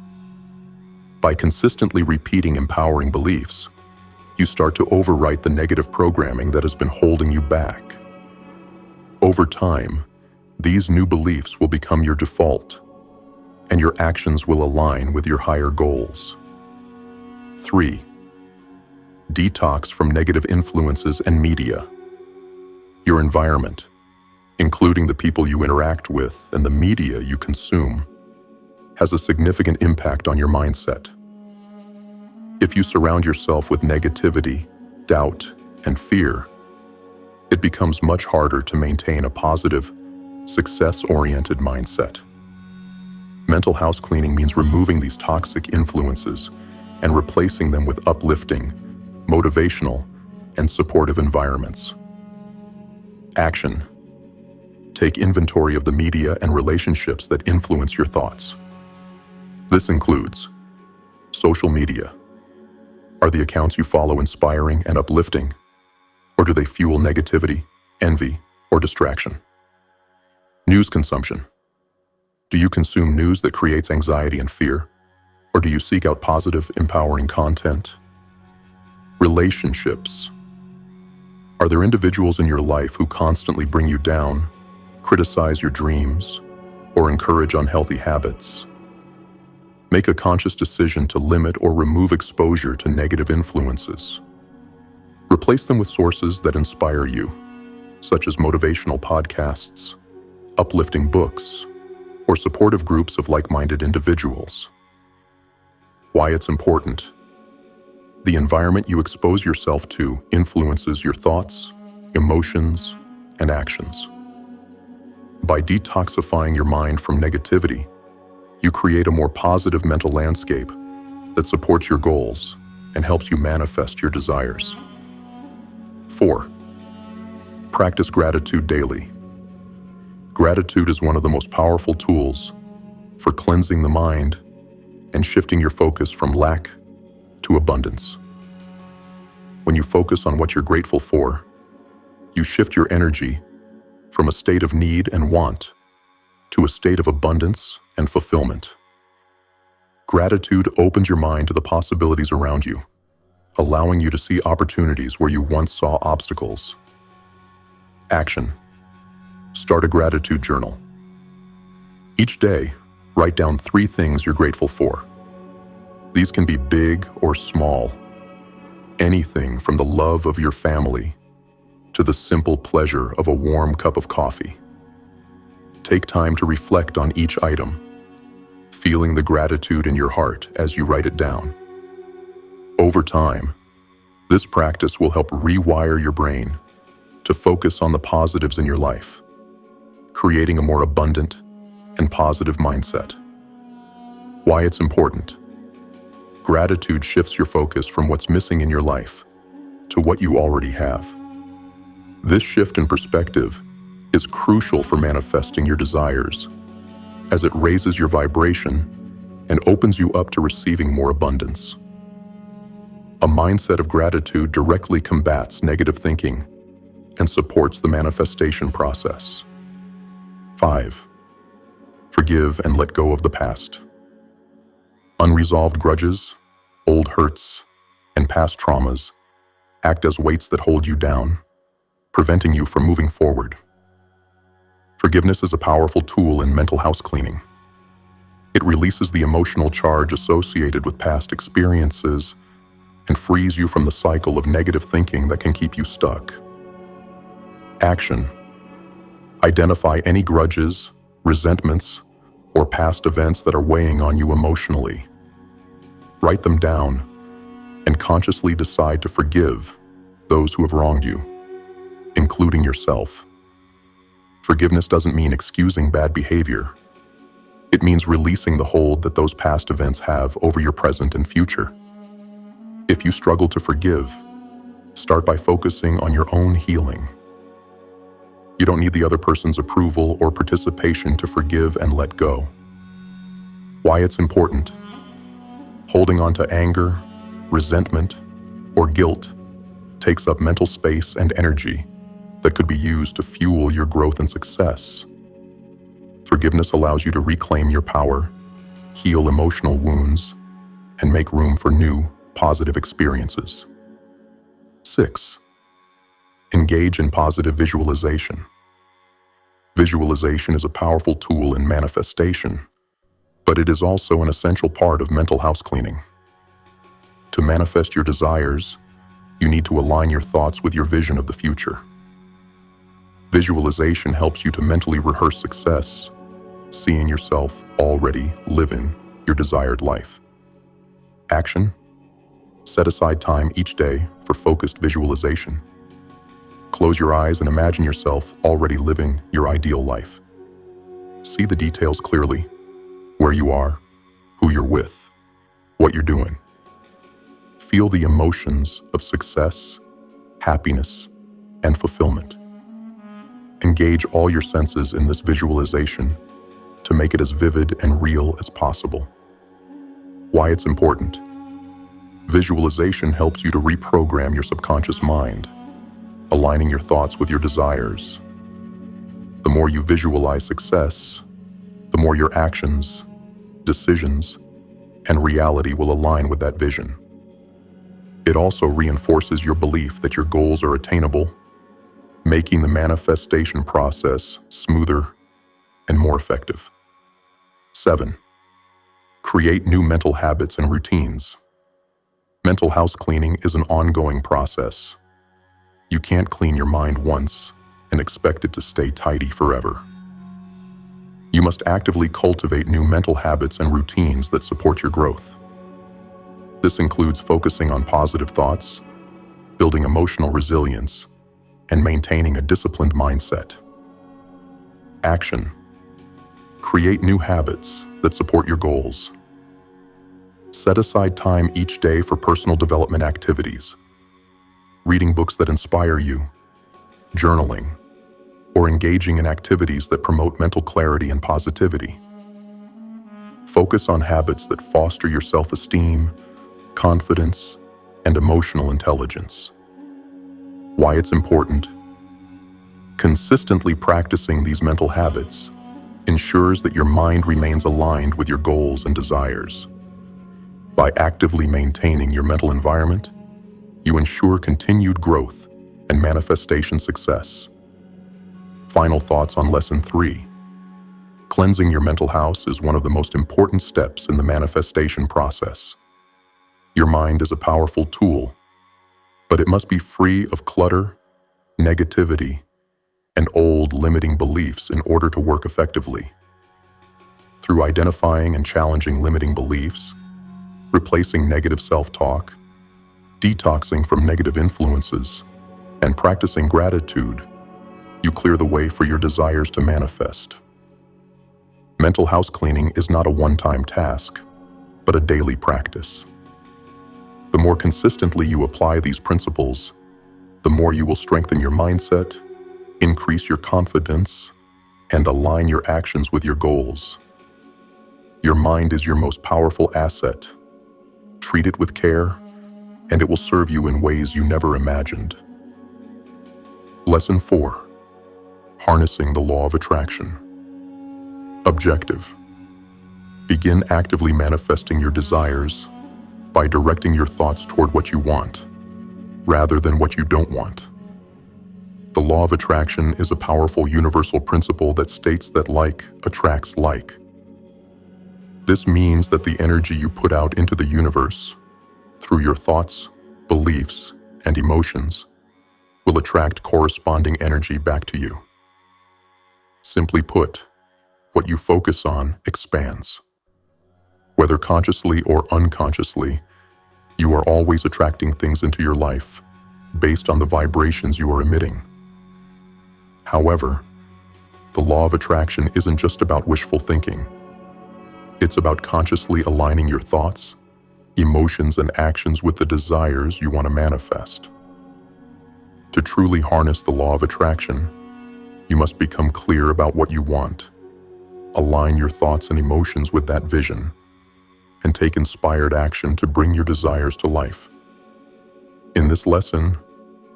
By consistently repeating empowering beliefs, you start to overwrite the negative programming that has been holding you back. Over time, these new beliefs will become your default, and your actions will align with your higher goals. 3. Detox from negative influences and media. Your environment, including the people you interact with and the media you consume, has a significant impact on your mindset. If you surround yourself with negativity, doubt, and fear, it becomes much harder to maintain a positive, success-oriented mindset. Mental house cleaning means removing these toxic influences and replacing them with uplifting, motivational, and supportive environments. Action. Take inventory of the media and relationships that influence your thoughts. This includes social media. Are the accounts you follow inspiring and uplifting, or do they fuel negativity, envy, or distraction? News consumption. Do you consume news that creates anxiety and fear, or do you seek out positive, empowering content? Relationships. Are there individuals in your life who constantly bring you down, criticize your dreams, or encourage unhealthy habits? Make a conscious decision to limit or remove exposure to negative influences. Replace them with sources that inspire you, such as motivational podcasts, uplifting books, or supportive groups of like-minded individuals. Why it's important. The environment you expose yourself to influences your thoughts, emotions, and actions. By detoxifying your mind from negativity, you create a more positive mental landscape that supports your goals and helps you manifest your desires. 4. Practice gratitude daily. Gratitude is one of the most powerful tools for cleansing the mind and shifting your focus from lack to abundance. When you focus on what you're grateful for, you shift your energy from a state of need and want to a state of abundance and fulfillment. Gratitude opens your mind to the possibilities around you, allowing you to see opportunities where you once saw obstacles. Action. Start a gratitude journal. Each day, write down 3 things you're grateful for. These can be big or small, anything from the love of your family to the simple pleasure of a warm cup of coffee. Take time to reflect on each item, feeling the gratitude in your heart as you write it down. Over time, this practice will help rewire your brain to focus on the positives in your life, creating a more abundant and positive mindset. Why it's important. Gratitude shifts your focus from what's missing in your life to what you already have. This shift in perspective is crucial for manifesting your desires, as it raises your vibration and opens you up to receiving more abundance. A mindset of gratitude directly combats negative thinking and supports the manifestation process. 5. Forgive and let go of the past. Unresolved grudges, old hurts, and past traumas act as weights that hold you down, preventing you from moving forward. Forgiveness is a powerful tool in mental house cleaning. It releases the emotional charge associated with past experiences and frees you from the cycle of negative thinking that can keep you stuck. Action. Identify any grudges, resentments, or past events that are weighing on you emotionally. Write them down and consciously decide to forgive those who have wronged you, including yourself. Forgiveness doesn't mean excusing bad behavior. It means releasing the hold that those past events have over your present and future. If you struggle to forgive, start by focusing on your own healing. You don't need the other person's approval or participation to forgive and let go. Why it's important. Holding on to anger, resentment, or guilt takes up mental space and energy that could be used to fuel your growth and success. Forgiveness allows you to reclaim your power, heal emotional wounds, and make room for new, positive experiences. 6. Engage in positive visualization. Visualization is a powerful tool in manifestation, but it is also an essential part of mental house cleaning. To manifest your desires, you need to align your thoughts with your vision of the future. Visualization helps you to mentally rehearse success, seeing yourself already living your desired life. Action: set aside time each day for focused visualization. Close your eyes and imagine yourself already living your ideal life. See the details clearly: where you are, who you're with, what you're doing. Feel the emotions of success, happiness, and fulfillment. Engage all your senses in this visualization to make it as vivid and real as possible. Why it's important. Visualization helps you to reprogram your subconscious mind, aligning your thoughts with your desires. The more you visualize success, the more your actions, decisions, and reality will align with that vision. It also reinforces your belief that your goals are attainable, making the manifestation process smoother and more effective. 7. Create new mental habits and routines. Mental house cleaning is an ongoing process. You can't clean your mind once and expect it to stay tidy forever. You must actively cultivate new mental habits and routines that support your growth. This includes focusing on positive thoughts, building emotional resilience, and maintaining a disciplined mindset. Action: create new habits that support your goals. Set aside time each day for personal development activities, reading books that inspire you, journaling, or engaging in activities that promote mental clarity and positivity. Focus on habits that foster your self-esteem, confidence, and emotional intelligence. Why it's important. Consistently practicing these mental habits ensures that your mind remains aligned with your goals and desires. By actively maintaining your mental environment, you ensure continued growth and manifestation success. Final thoughts on Lesson 3. Cleansing your mental house is one of the most important steps in the manifestation process. Your mind is a powerful tool, but it must be free of clutter, negativity, and old limiting beliefs in order to work effectively. Through identifying and challenging limiting beliefs, replacing negative self-talk, detoxing from negative influences, and practicing gratitude, you clear the way for your desires to manifest. Mental house cleaning is not a one-time task, but a daily practice. The more consistently you apply these principles, the more you will strengthen your mindset, increase your confidence, and align your actions with your goals. Your mind is your most powerful asset. Treat it with care, and it will serve you in ways you never imagined. Lesson 4. Harnessing the law of attraction. Objective. Begin actively manifesting your desires by directing your thoughts toward what you want, rather than what you don't want. The law of attraction is a powerful universal principle that states that like attracts like. This means that the energy you put out into the universe, through your thoughts, beliefs, and emotions, will attract corresponding energy back to you. Simply put, what you focus on expands. Whether consciously or unconsciously, you are always attracting things into your life based on the vibrations you are emitting. However, the law of attraction isn't just about wishful thinking. It's about consciously aligning your thoughts, emotions, and actions with the desires you want to manifest. To truly harness the law of attraction, you must become clear about what you want, align your thoughts and emotions with that vision, and take inspired action to bring your desires to life. In this lesson,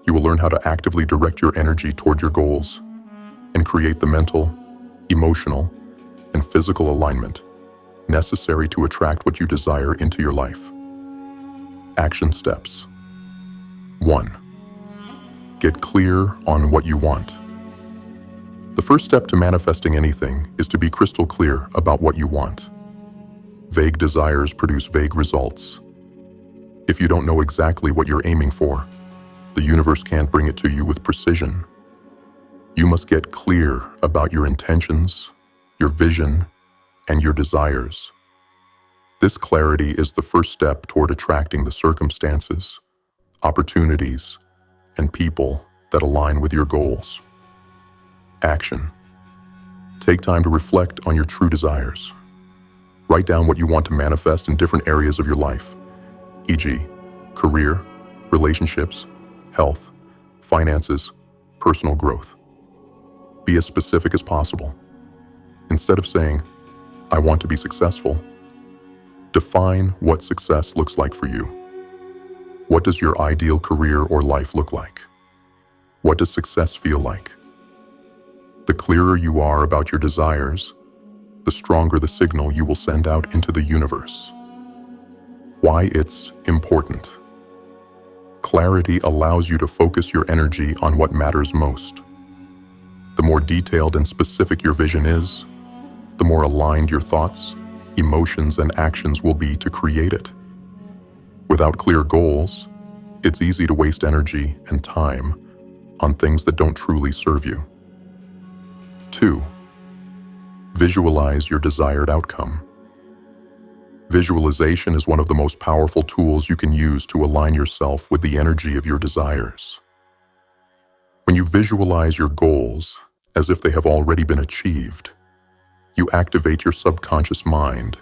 you will learn how to actively direct your energy toward your goals and create the mental, emotional, and physical alignment necessary to attract what you desire into your life. Action steps. 1. Get clear on what you want. The first step to manifesting anything is to be crystal clear about what you want. Vague desires produce vague results. If you don't know exactly what you're aiming for, the universe can't bring it to you with precision. You must get clear about your intentions, your vision, and your desires. This clarity is the first step toward attracting the circumstances, opportunities, and people that align with your goals. Action. Take time to reflect on your true desires. Write down what you want to manifest in different areas of your life, e.g., career, relationships, health, finances, personal growth. Be as specific as possible. Instead of saying, "I want to be successful," define what success looks like for you. What does your ideal career or life look like? What does success feel like? The clearer you are about your desires, the stronger the signal you will send out into the universe. Why it's important. Clarity allows you to focus your energy on what matters most. The more detailed and specific your vision is, the more aligned your thoughts, emotions, and actions will be to create it. Without clear goals, it's easy to waste energy and time on things that don't truly serve you. 2. Visualize your desired outcome. Visualization is one of the most powerful tools you can use to align yourself with the energy of your desires. When you visualize your goals as if they have already been achieved, you activate your subconscious mind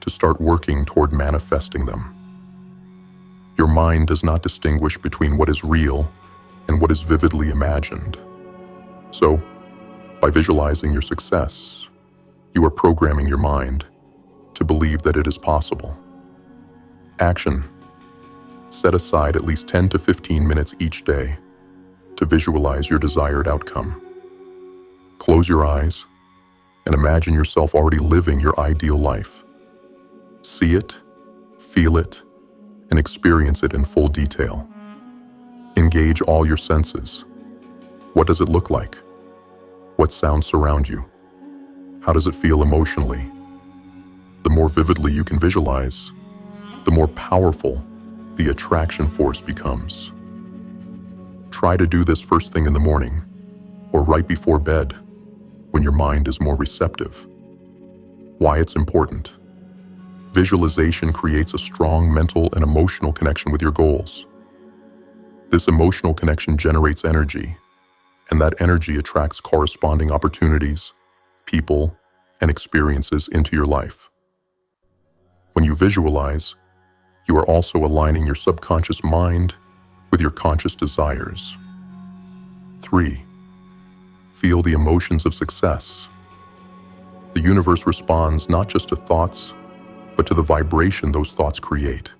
to start working toward manifesting them. Your mind does not distinguish between what is real and what is vividly imagined. So, by visualizing your success, you are programming your mind to believe that it is possible. Action. Set aside at least 10 to 15 minutes each day to visualize your desired outcome. Close your eyes and imagine yourself already living your ideal life. See it, feel it, and experience it in full detail. Engage all your senses. What does it look like? What sounds surround you? How does it feel emotionally? The more vividly you can visualize, the more powerful the attraction force becomes. Try to do this first thing in the morning or right before bed when your mind is more receptive. Why it's important. Visualization creates a strong mental and emotional connection with your goals. This emotional connection generates energy, and that energy attracts corresponding opportunities, people, and experiences into your life. When you visualize, you are also aligning your subconscious mind with your conscious desires. 3. Feel the emotions of success. The universe responds not just to thoughts, but to the vibration those thoughts create.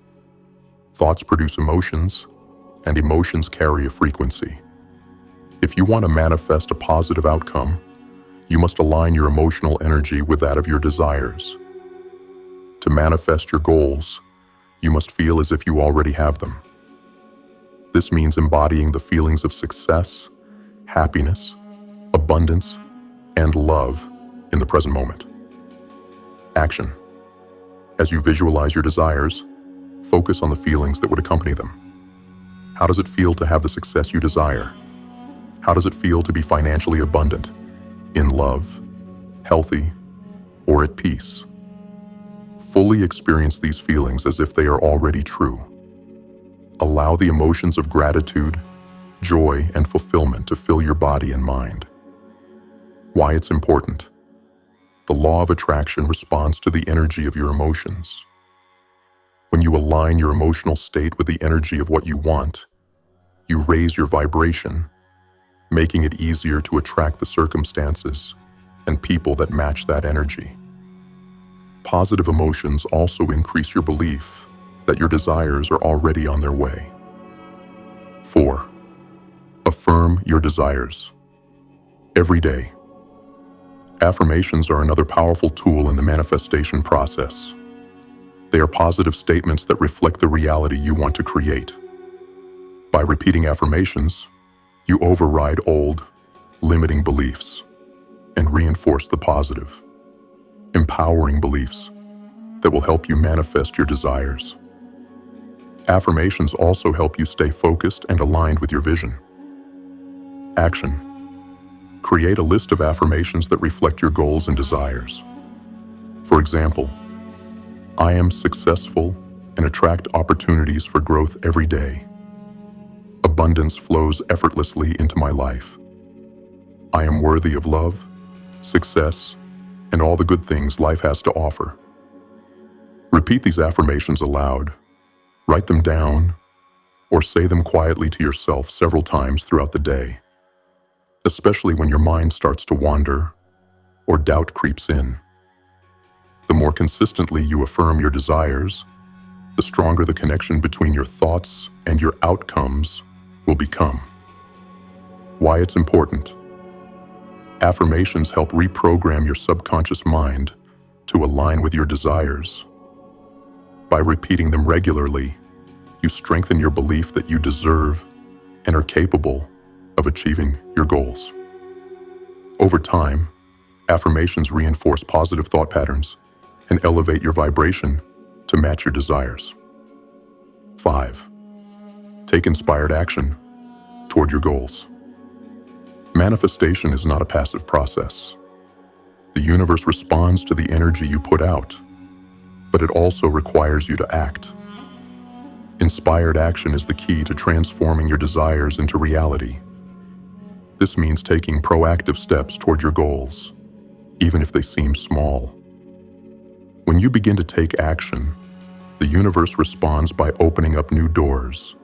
Thoughts produce emotions, and emotions carry a frequency. If you want to manifest a positive outcome, you must align your emotional energy with that of your desires. To manifest your goals, you must feel as if you already have them. This means embodying the feelings of success, happiness, abundance, and love in the present moment. Action. As you visualize your desires, focus on the feelings that would accompany them. How does it feel to have the success you desire? How does it feel to be financially abundant, in love, healthy, or at peace? Fully experience these feelings as if they are already true. Allow the emotions of gratitude, joy, and fulfillment to fill your body and mind. Why it's important. The law of attraction responds to the energy of your emotions. When you align your emotional state with the energy of what you want, you raise your vibration, making it easier to attract the circumstances and people that match that energy. Positive emotions also increase your belief that your desires are already on their way. 4. Affirm your desires. Every day. Affirmations are another powerful tool in the manifestation process. They are positive statements that reflect the reality you want to create. By repeating affirmations, you override old, limiting beliefs and reinforce the positive, empowering beliefs that will help you manifest your desires. Affirmations also help you stay focused and aligned with your vision. Action. Create a list of affirmations that reflect your goals and desires. For example, I am successful and attract opportunities for growth every day. Abundance flows effortlessly into my life. I am worthy of love, success, and all the good things life has to offer. Repeat these affirmations aloud, write them down, or say them quietly to yourself several times throughout the day, especially when your mind starts to wander or doubt creeps in. The more consistently you affirm your desires, the stronger the connection between your thoughts and your outcomes will become. Why it's important. Affirmations help reprogram your subconscious mind to align with your desires. By repeating them regularly, you strengthen your belief that you deserve and are capable of achieving your goals. Over time, affirmations reinforce positive thought patterns and elevate your vibration to match your desires. 5. Take inspired action toward your goals. Manifestation is not a passive process. The universe responds to the energy you put out, but it also requires you to act. Inspired action is the key to transforming your desires into reality. This means taking proactive steps toward your goals, even if they seem small. When you begin to take action, the universe responds by opening up new doors,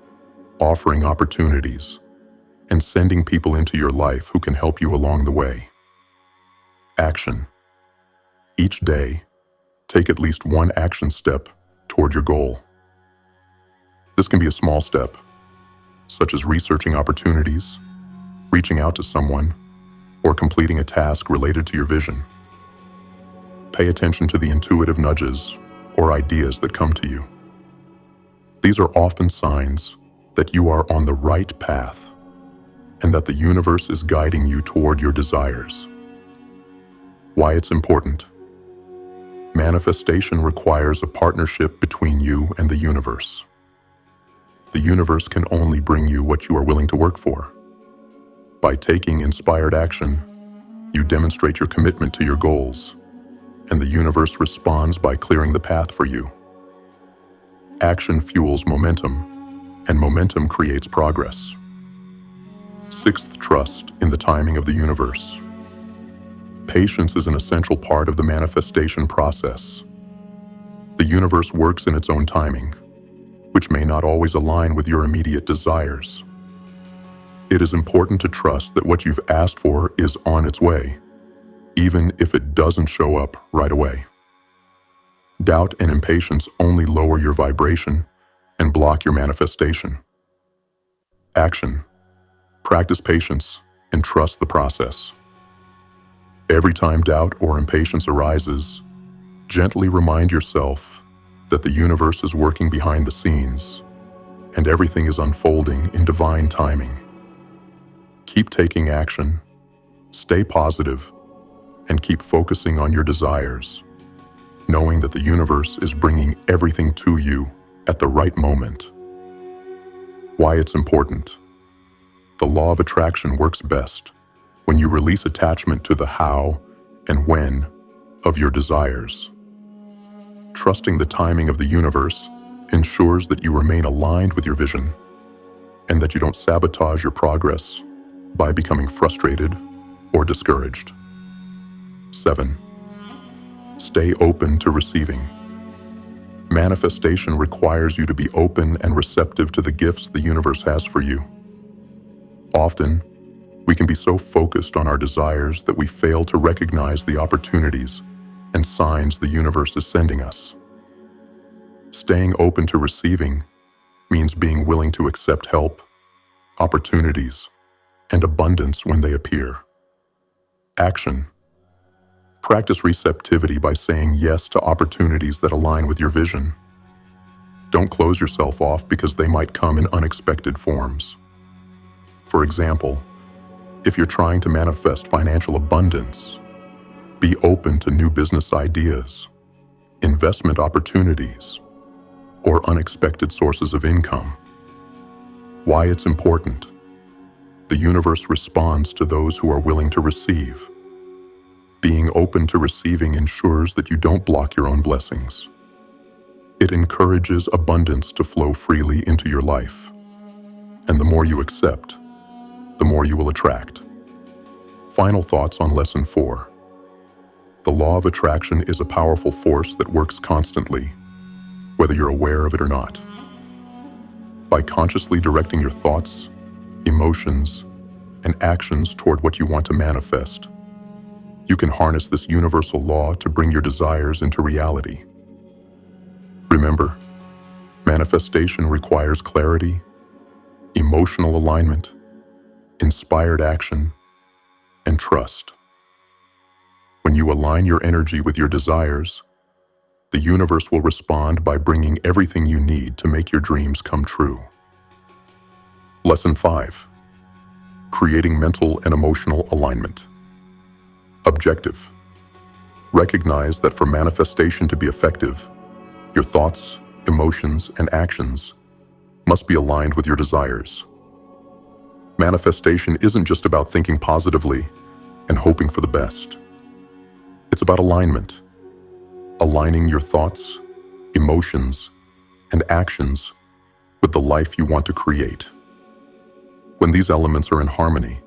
offering opportunities, and sending people into your life who can help you along the way. Action. Each day, take at least one action step toward your goal. This can be a small step, such as researching opportunities, reaching out to someone, or completing a task related to your vision. Pay attention to the intuitive nudges or ideas that come to you. These are often signs that you are on the right path and that the universe is guiding you toward your desires. Why it's important. Manifestation requires a partnership between you and the universe. The universe can only bring you what you are willing to work for. By taking inspired action, you demonstrate your commitment to your goals, and the universe responds by clearing the path for you. Action fuels momentum, and momentum creates progress. 6th, trust in the timing of the universe. Patience is an essential part of the manifestation process. The universe works in its own timing, which may not always align with your immediate desires. It is important to trust that what you've asked for is on its way, even if it doesn't show up right away. Doubt and impatience only lower your vibration and block your manifestation. Action. Practice patience and trust the process. Every time doubt or impatience arises, gently remind yourself that the universe is working behind the scenes and everything is unfolding in divine timing. Keep taking action, stay positive, and keep focusing on your desires, knowing that the universe is bringing everything to you at the right moment. Why it's important. The law of attraction works best when you release attachment to the how and when of your desires. Trusting the timing of the universe ensures that you remain aligned with your vision and that you don't sabotage your progress by becoming frustrated or discouraged. 7. Stay open to receiving. Manifestation requires you to be open and receptive to the gifts the universe has for you. Often, we can be so focused on our desires that we fail to recognize the opportunities and signs the universe is sending us. Staying open to receiving means being willing to accept help, opportunities, and abundance when they appear. Action. Practice receptivity by saying yes to opportunities that align with your vision. Don't close yourself off because they might come in unexpected forms. For example, if you're trying to manifest financial abundance, be open to new business ideas, investment opportunities, or unexpected sources of income. Why it's important. The universe responds to those who are willing to receive. Being open to receiving ensures that you don't block your own blessings. It encourages abundance to flow freely into your life. And the more you accept, the more you will attract. Final thoughts on Lesson 4. The law of attraction is a powerful force that works constantly, whether you're aware of it or not. By consciously directing your thoughts, emotions, and actions toward what you want to manifest, you can harness this universal law to bring your desires into reality. Remember, manifestation requires clarity, emotional alignment, inspired action, and trust. When you align your energy with your desires, the universe will respond by bringing everything you need to make your dreams come true. Lesson 5. Creating mental and emotional alignment. Objective. Recognize that for manifestation to be effective, your thoughts, emotions, and actions must be aligned with your desires. Manifestation isn't just about thinking positively and hoping for the best. It's about alignment. Aligning your thoughts, emotions, and actions with the life you want to create. When these elements are in harmony,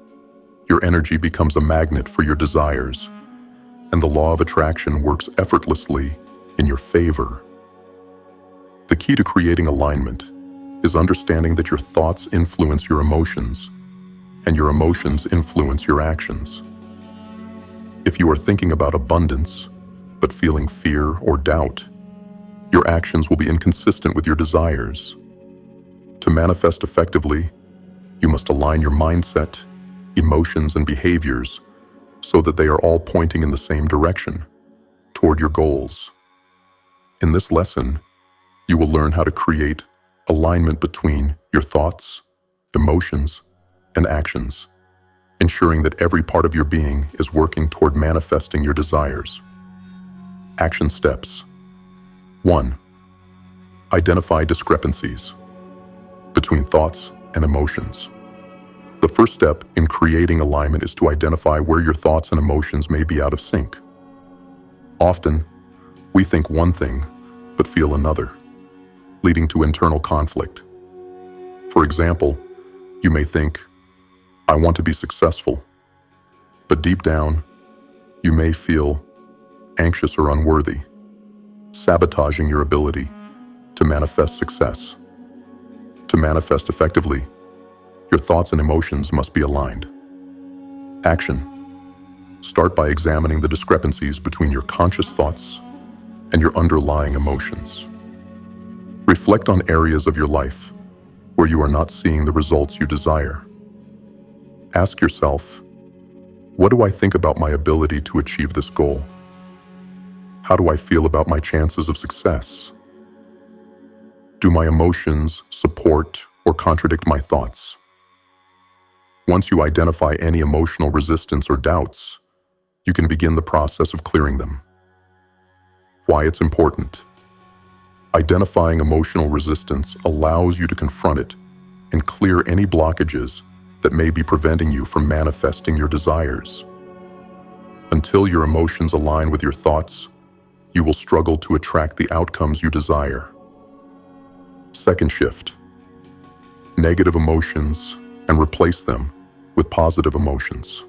your energy becomes a magnet for your desires, and the law of attraction works effortlessly in your favor. The key to creating alignment is understanding that your thoughts influence your emotions, and your emotions influence your actions. If you are thinking about abundance, but feeling fear or doubt, your actions will be inconsistent with your desires. To manifest effectively, you must align your mindset, emotions, and behaviors so that they are all pointing in the same direction, toward your goals. In this lesson, you will learn how to create alignment between your thoughts, emotions, and actions, ensuring that every part of your being is working toward manifesting your desires. Action steps. 1. Identify discrepancies between thoughts and emotions. The first step in creating alignment is to identify where your thoughts and emotions may be out of sync. Often, we think one thing, but feel another, leading to internal conflict. For example, you may think, I want to be successful, but deep down, you may feel anxious or unworthy, sabotaging your ability to manifest success. To manifest effectively, your thoughts and emotions must be aligned. Action. Start by examining the discrepancies between your conscious thoughts and your underlying emotions. Reflect on areas of your life where you are not seeing the results you desire. Ask yourself, what do I think about my ability to achieve this goal? How do I feel about my chances of success? Do my emotions support or contradict my thoughts? Once you identify any emotional resistance or doubts, you can begin the process of clearing them. Why it's important. Identifying emotional resistance allows you to confront it and clear any blockages that may be preventing you from manifesting your desires. Until your emotions align with your thoughts, you will struggle to attract the outcomes you desire. Second shift. Negative emotions and replace them with positive emotions.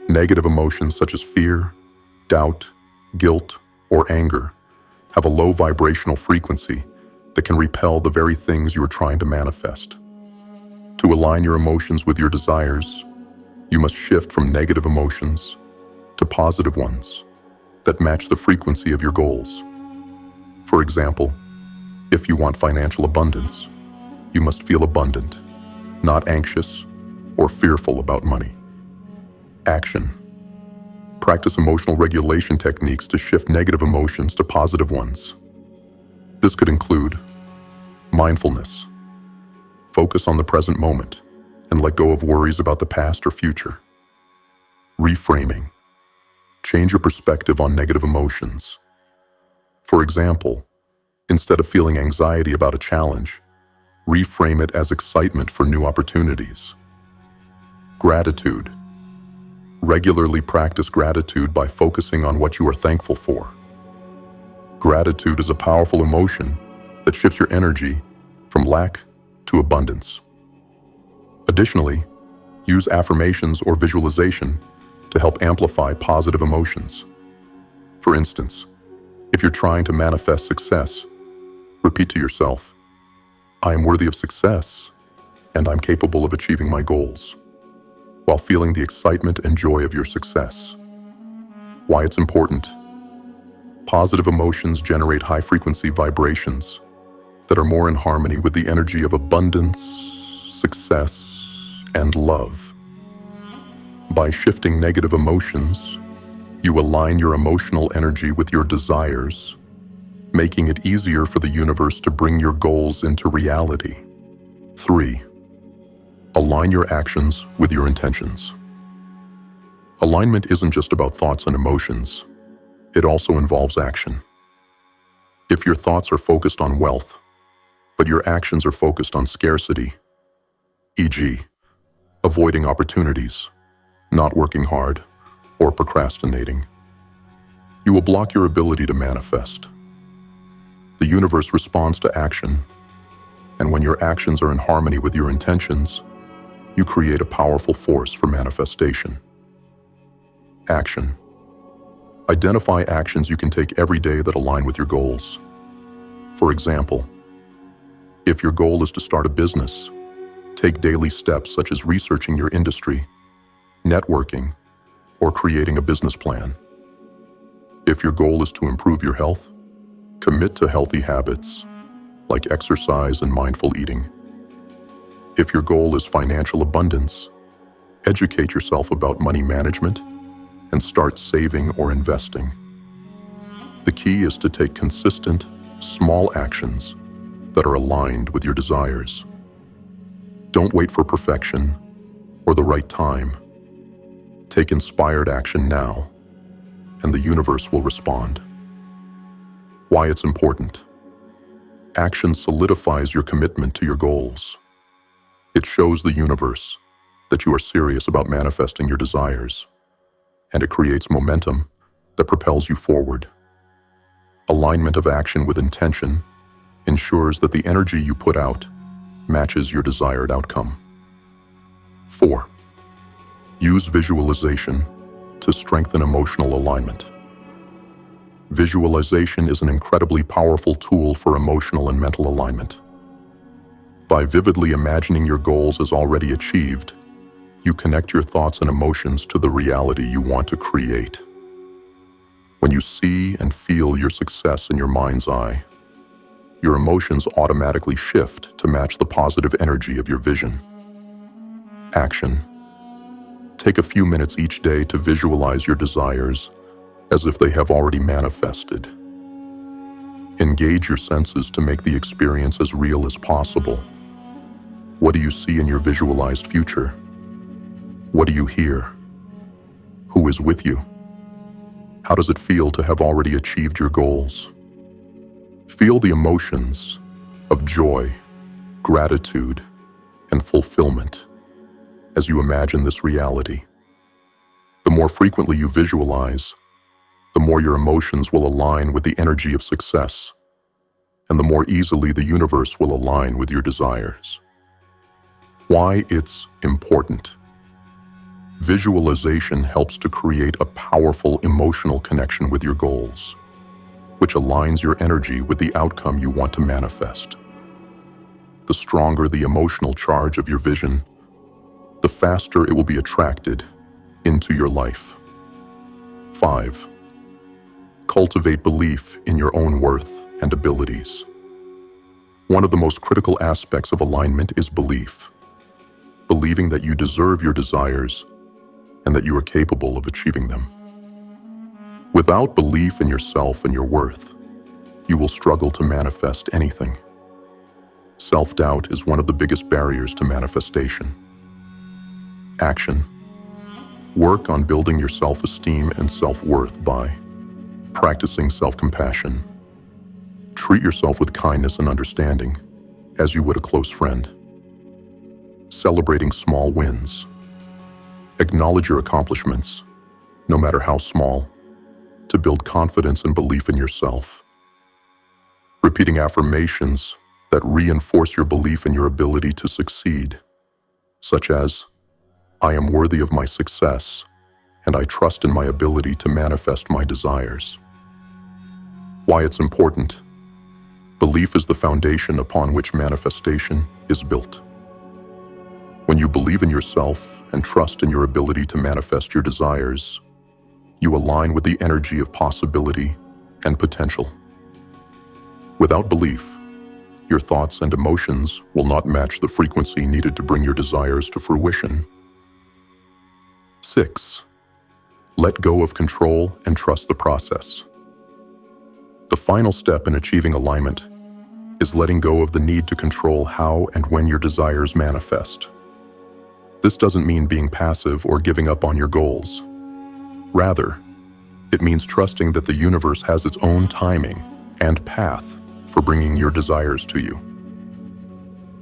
Negative emotions such as fear, doubt, guilt, or anger have a low vibrational frequency that can repel the very things you are trying to manifest. To align your emotions with your desires, you must shift from negative emotions to positive ones. that match the frequency of your goals. For example, if you want financial abundance, you must feel abundant, not anxious or fearful about money. Action. Practice emotional regulation techniques to shift negative emotions to positive ones. This could include mindfulness. Focus on the present moment and let go of worries about the past or future. Reframing. Change your perspective on negative emotions. For example, instead of feeling anxiety about a challenge, reframe it as excitement for new opportunities. Gratitude. Regularly practice gratitude by focusing on what you are thankful for. Gratitude is a powerful emotion that shifts your energy from lack to abundance. Additionally, use affirmations or visualization to help amplify positive emotions. For instance, if you're trying to manifest success, repeat to yourself, "I am worthy of success, and I'm capable of achieving my goals," while feeling the excitement and joy of your success. Why it's important. Positive emotions generate high-frequency vibrations that are more in harmony with the energy of abundance, success, and love. By shifting negative emotions, you align your emotional energy with your desires, making it easier for the universe to bring your goals into reality. 3. Align your actions with your intentions. Alignment isn't just about thoughts and emotions. It also involves action. If your thoughts are focused on wealth, but your actions are focused on scarcity, e.g., avoiding opportunities, not working hard, or procrastinating, you will block your ability to manifest. The universe responds to action, and when your actions are in harmony with your intentions, you create a powerful force for manifestation. Action. Identify actions you can take every day that align with your goals. For example, if your goal is to start a business, take daily steps such as researching your industry, networking, or creating a business plan. If your goal is to improve your health, commit to healthy habits like exercise and mindful eating. If your goal is financial abundance, educate yourself about money management and start saving or investing. The key is to take consistent, small actions that are aligned with your desires. Don't wait for perfection or the right time. Take inspired action now, and the universe will respond. Why it's important. Action solidifies your commitment to your goals. It shows the universe that you are serious about manifesting your desires, and it creates momentum that propels you forward. Alignment of action with intention ensures that the energy you put out matches your desired outcome. 4. Use visualization to strengthen emotional alignment. Visualization is an incredibly powerful tool for emotional and mental alignment. By vividly imagining your goals as already achieved, you connect your thoughts and emotions to the reality you want to create. When you see and feel your success in your mind's eye, your emotions automatically shift to match the positive energy of your vision. Action. Take a few minutes each day to visualize your desires as if they have already manifested. Engage your senses to make the experience as real as possible. What do you see in your visualized future? What do you hear? Who is with you? How does it feel to have already achieved your goals? Feel the emotions of joy, gratitude, and fulfillment as you imagine this reality. The more frequently you visualize, the more your emotions will align with the energy of success, and the more easily the universe will align with your desires. Why it's important. Visualization helps to create a powerful emotional connection with your goals, which aligns your energy with the outcome you want to manifest. The stronger the emotional charge of your vision, the faster it will be attracted into your life. 5. cultivate belief in your own worth and abilities. One of the most critical aspects of alignment is belief. Believing that you deserve your desires and that you are capable of achieving them. Without belief in yourself and your worth, you will struggle to manifest anything. Self-doubt is one of the biggest barriers to manifestation. Action. Work on building your self-esteem and self-worth by practicing self-compassion. Treat yourself with kindness and understanding, as you would a close friend. Celebrating small wins. Acknowledge your accomplishments, no matter how small, to build confidence and belief in yourself. Repeating affirmations that reinforce your belief in your ability to succeed, such as, I am worthy of my success, and I trust in my ability to manifest my desires. Why it's important. Belief is the foundation upon which manifestation is built. When you believe in yourself and trust in your ability to manifest your desires, you align with the energy of possibility and potential. Without belief, your thoughts and emotions will not match the frequency needed to bring your desires to fruition. 6. Let go of control and trust the process. The final step in achieving alignment is letting go of the need to control how and when your desires manifest. This doesn't mean being passive or giving up on your goals. Rather, it means trusting that the universe has its own timing and path for bringing your desires to you.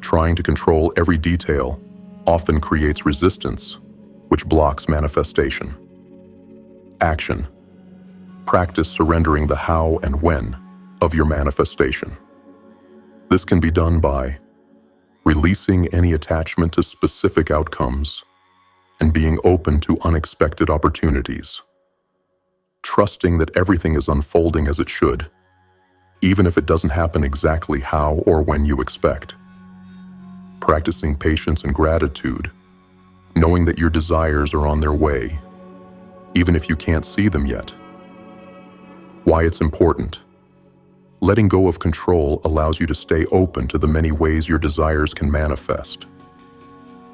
Trying to control every detail often creates resistance, which blocks manifestation. Action. Practice surrendering the how and when of your manifestation. This can be done by releasing any attachment to specific outcomes and being open to unexpected opportunities. Trusting that everything is unfolding as it should, even if it doesn't happen exactly how or when you expect. Practicing patience and gratitude, knowing that your desires are on their way, even if you can't see them yet. Why it's important. Letting go of control allows you to stay open to the many ways your desires can manifest.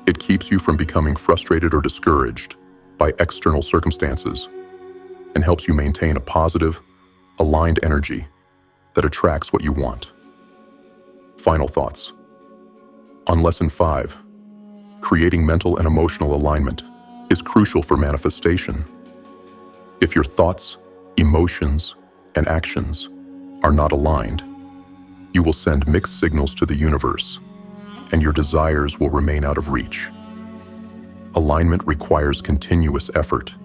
It keeps you from becoming frustrated or discouraged by external circumstances and helps you maintain a positive, aligned energy that attracts what you want. Final thoughts. On Lesson 5, creating mental and emotional alignment is crucial for manifestation. If your thoughts, emotions, and actions are not aligned, you will send mixed signals to the universe, and your desires will remain out of reach. Alignment requires continuous effort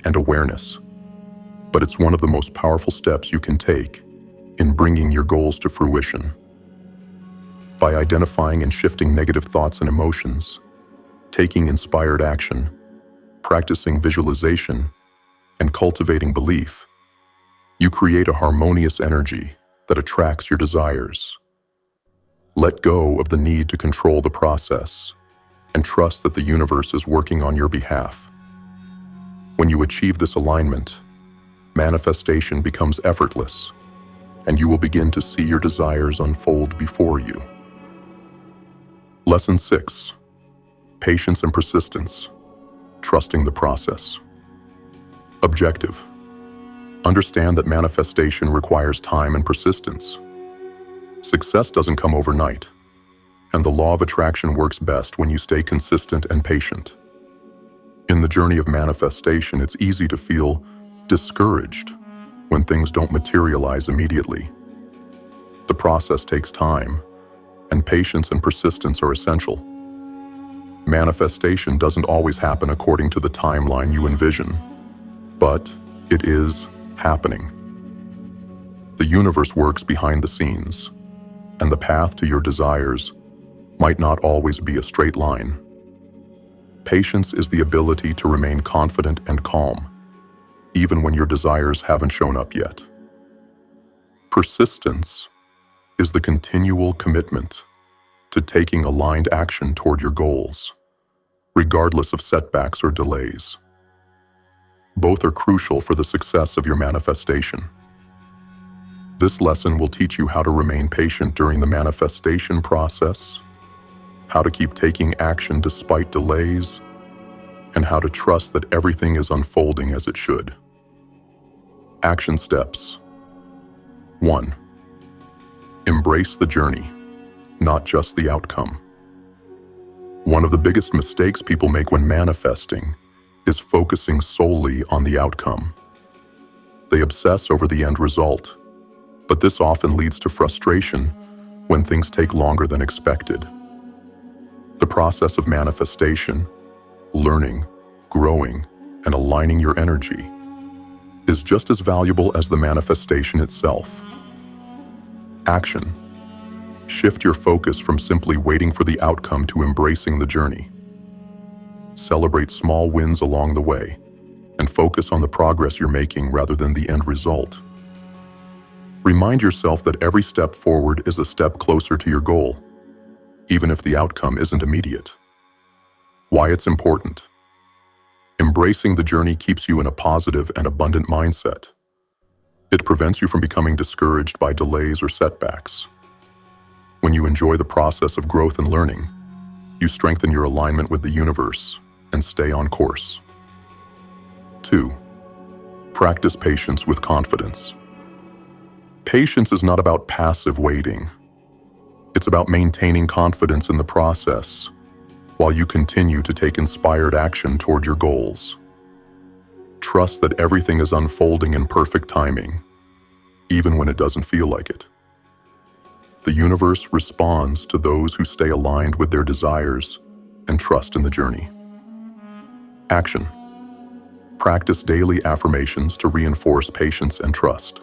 and awareness, but it's one of the most powerful steps you can take in bringing your goals to fruition. By identifying and shifting negative thoughts and emotions, taking inspired action, practicing visualization, and cultivating belief, you create a harmonious energy that attracts your desires. Let go of the need to control the process and trust that the universe is working on your behalf. When you achieve this alignment, manifestation becomes effortless, and you will begin to see your desires unfold before you. Lesson 6. Patience and persistence. Trusting the process. Objective. Understand that manifestation requires time and persistence. Success doesn't come overnight, and the law of attraction works best when you stay consistent and patient. In the journey of manifestation, it's easy to feel discouraged when things don't materialize immediately. The process takes time, and patience and persistence are essential. Manifestation doesn't always happen according to the timeline you envision, but it is happening. The universe works behind the scenes, and the path to your desires might not always be a straight line. Patience is the ability to remain confident and calm, even when your desires haven't shown up yet. Persistence is the continual commitment to taking aligned action toward your goals, regardless of setbacks or delays. Both are crucial for the success of your manifestation. This lesson will teach you how to remain patient during the manifestation process, how to keep taking action despite delays, and how to trust that everything is unfolding as it should. Action steps. 1. Embrace the journey, not just the outcome. One of the biggest mistakes people make when manifesting is focusing solely on the outcome. They obsess over the end result, but this often leads to frustration when things take longer than expected. The process of manifestation, learning, growing, and aligning your energy is just as valuable as the manifestation itself. Action. Shift your focus from simply waiting for the outcome to embracing the journey. Celebrate small wins along the way and focus on the progress you're making rather than the end result. Remind yourself that every step forward is a step closer to your goal, even if the outcome isn't immediate. Why it's important. Embracing the journey keeps you in a positive and abundant mindset. It prevents you from becoming discouraged by delays or setbacks. When you enjoy the process of growth and learning, you strengthen your alignment with the universe and stay on course. 2. Practice patience with confidence. Patience is not about passive waiting. It's about maintaining confidence in the process while you continue to take inspired action toward your goals. Trust that everything is unfolding in perfect timing, even when it doesn't feel like it. The universe responds to those who stay aligned with their desires and trust in the journey. Action. Practice daily affirmations to reinforce patience and trust.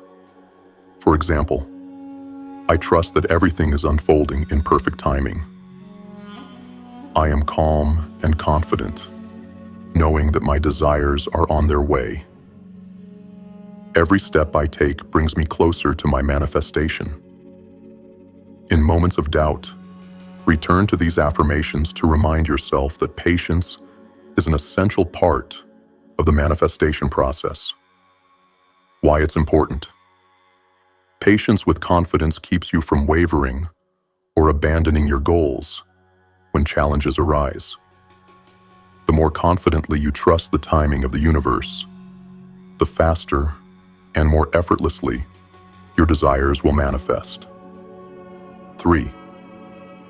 For example, I trust that everything is unfolding in perfect timing. I am calm and confident, knowing that my desires are on their way. Every step I take brings me closer to my manifestation. In moments of doubt, return to these affirmations to remind yourself that patience is an essential part of the manifestation process. Why it's important. Patience with confidence keeps you from wavering or abandoning your goals when challenges arise. The more confidently you trust the timing of the universe, the faster and more effortlessly your desires will manifest. 3.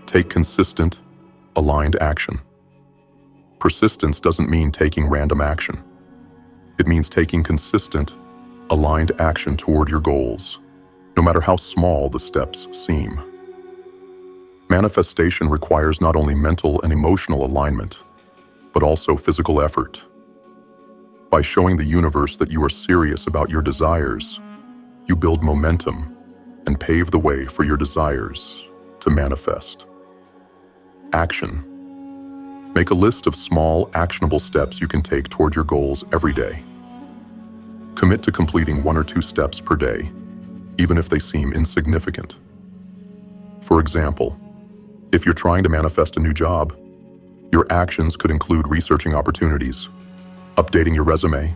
Take consistent, aligned action. Persistence doesn't mean taking random action. It means taking consistent, aligned action toward your goals, no matter how small the steps seem. Manifestation requires not only mental and emotional alignment, but also physical effort. By showing the universe that you are serious about your desires, you build momentum and pave the way for your desires to manifest. Action. Make a list of small, actionable steps you can take toward your goals every day. Commit to completing 1 or 2 steps per day, even if they seem insignificant. For example, if you're trying to manifest a new job, your actions could include researching opportunities, updating your resume,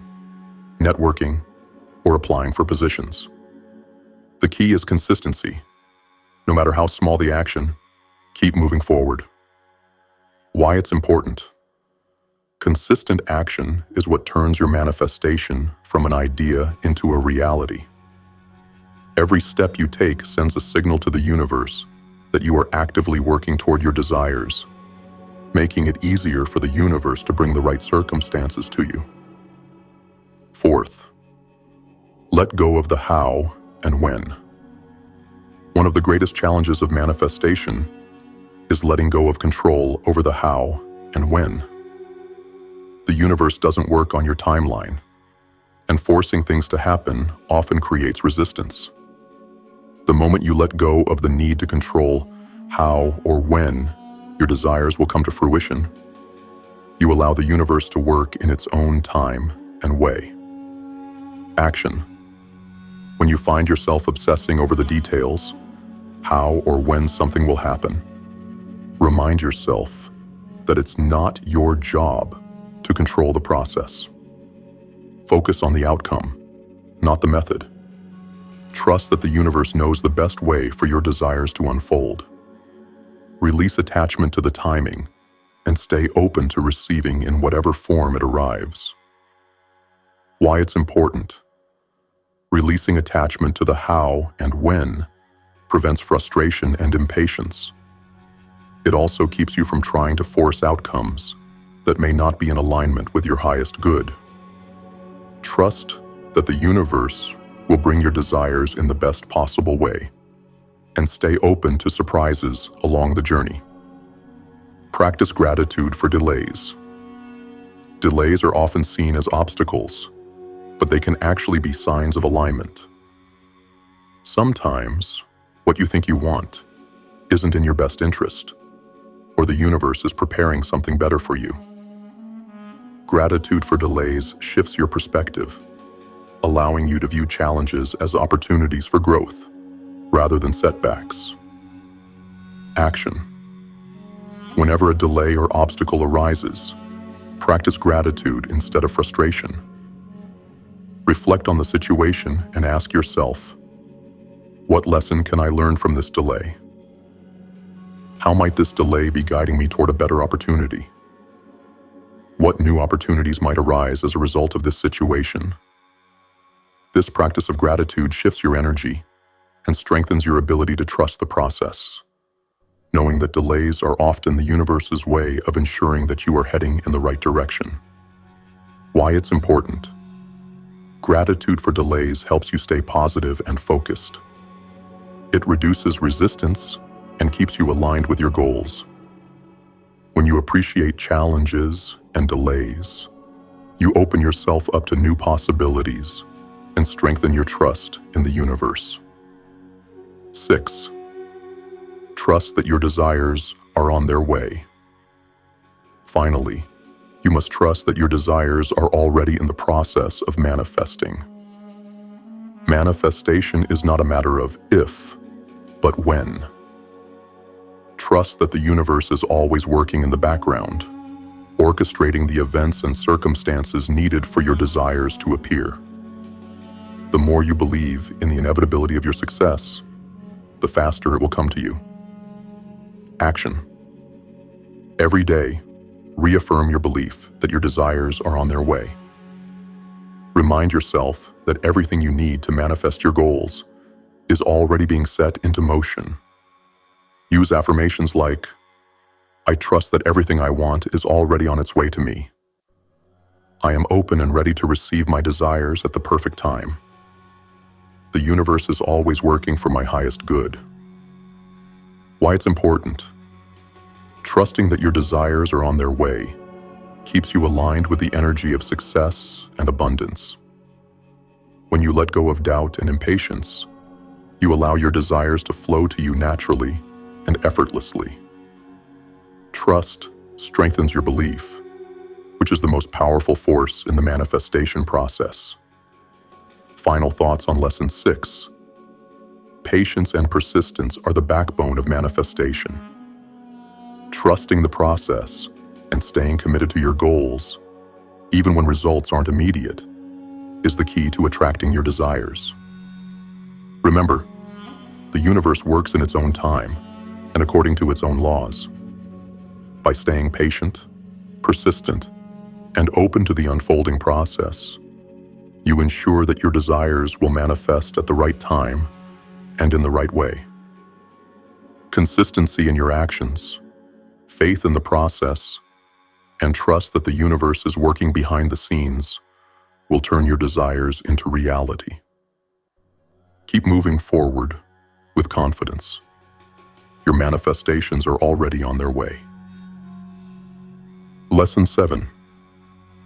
networking, or applying for positions. The key is consistency. No matter how small the action, keep moving forward. Why it's important. Consistent action is what turns your manifestation from an idea into a reality. Every step you take sends a signal to the universe that you are actively working toward your desires, making it easier for the universe to bring the right circumstances to you. 4th, let go of the how and when. One of the greatest challenges of manifestation is letting go of control over the how and when. The universe doesn't work on your timeline, and forcing things to happen often creates resistance. The moment you let go of the need to control how or when your desires will come to fruition, you allow the universe to work in its own time and way. Action. When you find yourself obsessing over the details, how or when something will happen, remind yourself that it's not your job to control the process. Focus on the outcome, not the method. Trust that the universe knows the best way for your desires to unfold. Release attachment to the timing and stay open to receiving in whatever form it arrives. Why it's important. Releasing attachment to the how and when prevents frustration and impatience. It also keeps you from trying to force outcomes that may not be in alignment with your highest good. Trust that the universe will bring your desires in the best possible way, and stay open to surprises along the journey. Practice gratitude for delays. Delays are often seen as obstacles, but they can actually be signs of alignment. Sometimes, what you think you want isn't in your best interest, or the universe is preparing something better for you. Gratitude for delays shifts your perspective, allowing you to view challenges as opportunities for growth, rather than setbacks. Action. Whenever a delay or obstacle arises, practice gratitude instead of frustration. Reflect on the situation and ask yourself, what lesson can I learn from this delay? How might this delay be guiding me toward a better opportunity? What new opportunities might arise as a result of this situation? This practice of gratitude shifts your energy and strengthens your ability to trust the process, knowing that delays are often the universe's way of ensuring that you are heading in the right direction. Why it's important. Gratitude for delays helps you stay positive and focused. It reduces resistance and keeps you aligned with your goals. When you appreciate challenges and delays, you open yourself up to new possibilities and strengthen your trust in the universe. 6. Trust that your desires are on their way. Finally, you must trust that your desires are already in the process of manifesting. Manifestation is not a matter of if, but when. Trust that the universe is always working in the background, orchestrating the events and circumstances needed for your desires to appear. The more you believe in the inevitability of your success, the faster it will come to you. Action. Every day, reaffirm your belief that your desires are on their way. Remind yourself that everything you need to manifest your goals is already being set into motion. Use affirmations like, I trust that everything I want is already on its way to me. I am open and ready to receive my desires at the perfect time. The universe is always working for my highest good. Why it's important. Trusting that your desires are on their way keeps you aligned with the energy of success and abundance. When you let go of doubt and impatience, you allow your desires to flow to you naturally and effortlessly. Trust strengthens your belief, which is the most powerful force in the manifestation process. Final thoughts on Lesson 6. Patience and persistence are the backbone of manifestation. Trusting the process and staying committed to your goals, even when results aren't immediate, is the key to attracting your desires. Remember, the universe works in its own time and according to its own laws. By staying patient, persistent, and open to the unfolding process, you ensure that your desires will manifest at the right time and in the right way. Consistency in your actions, faith in the process, and trust that the universe is working behind the scenes will turn your desires into reality. Keep moving forward with confidence. Your manifestations are already on their way. Lesson 7.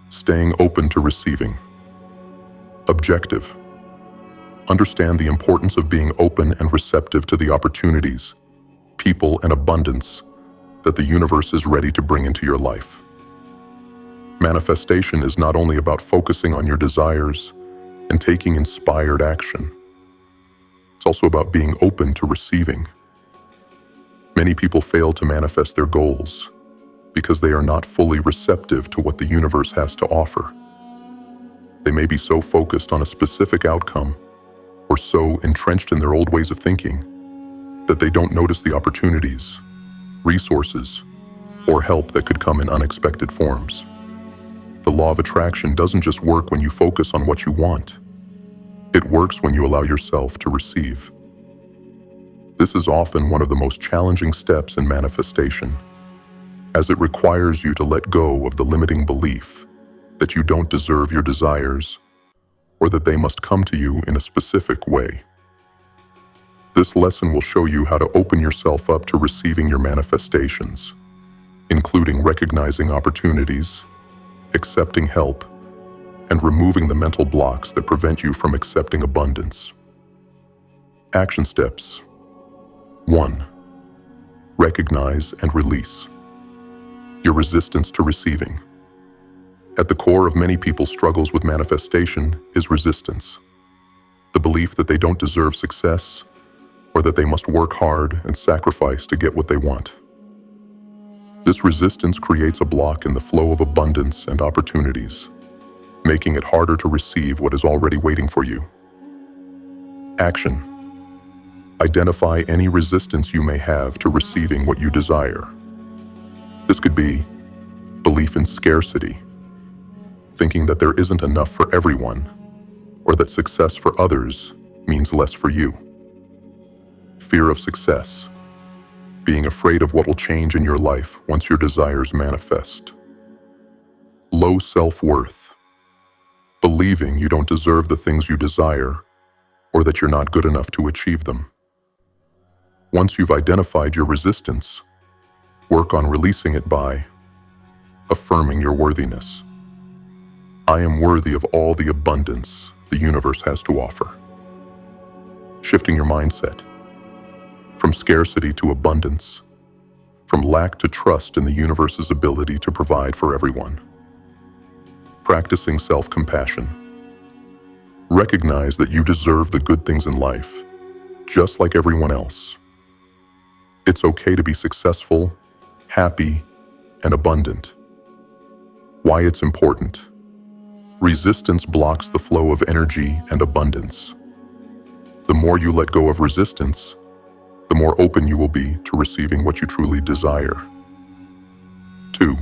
Staying open to receiving. Objective. Understand the importance of being open and receptive to the opportunities, people, and abundance that the universe is ready to bring into your life. Manifestation is not only about focusing on your desires and taking inspired action. It's also about being open to receiving. Many people fail to manifest their goals because they are not fully receptive to what the universe has to offer. They may be so focused on a specific outcome or or so entrenched in their old ways of thinking that they don't notice the opportunities, resources, or help that could come in unexpected forms. The law of attraction doesn't just work when you focus on what you want. It works when you allow yourself to receive. This is often one of the most challenging steps in manifestation, as it requires you to let go of the limiting belief that you don't deserve your desires or that they must come to you in a specific way. This lesson will show you how to open yourself up to receiving your manifestations, including recognizing opportunities, accepting help, and removing the mental blocks that prevent you from accepting abundance. Action steps. 1. Recognize and release your resistance to receiving. At the core of many people's struggles with manifestation is resistance, the belief that they don't deserve success or that they must work hard and sacrifice to get what they want. This resistance creates a block in the flow of abundance and opportunities, making it harder to receive what is already waiting for you. Action. Identify any resistance you may have to receiving what you desire. This could be belief in scarcity, thinking that there isn't enough for everyone, or that success for others means less for you. Fear of success, being afraid of what will change in your life once your desires manifest. Low self-worth, believing you don't deserve the things you desire or that you're not good enough to achieve them. Once you've identified your resistance, work on releasing it by affirming your worthiness. I am worthy of all the abundance the universe has to offer. Shifting your mindset from scarcity to abundance, from lack to trust in the universe's ability to provide for everyone. Practicing self-compassion. Recognize that you deserve the good things in life, just like everyone else. It's okay to be successful, happy, and abundant. Why it's important. Resistance blocks the flow of energy and abundance. The more you let go of resistance, the more open you will be to receiving what you truly desire. 2.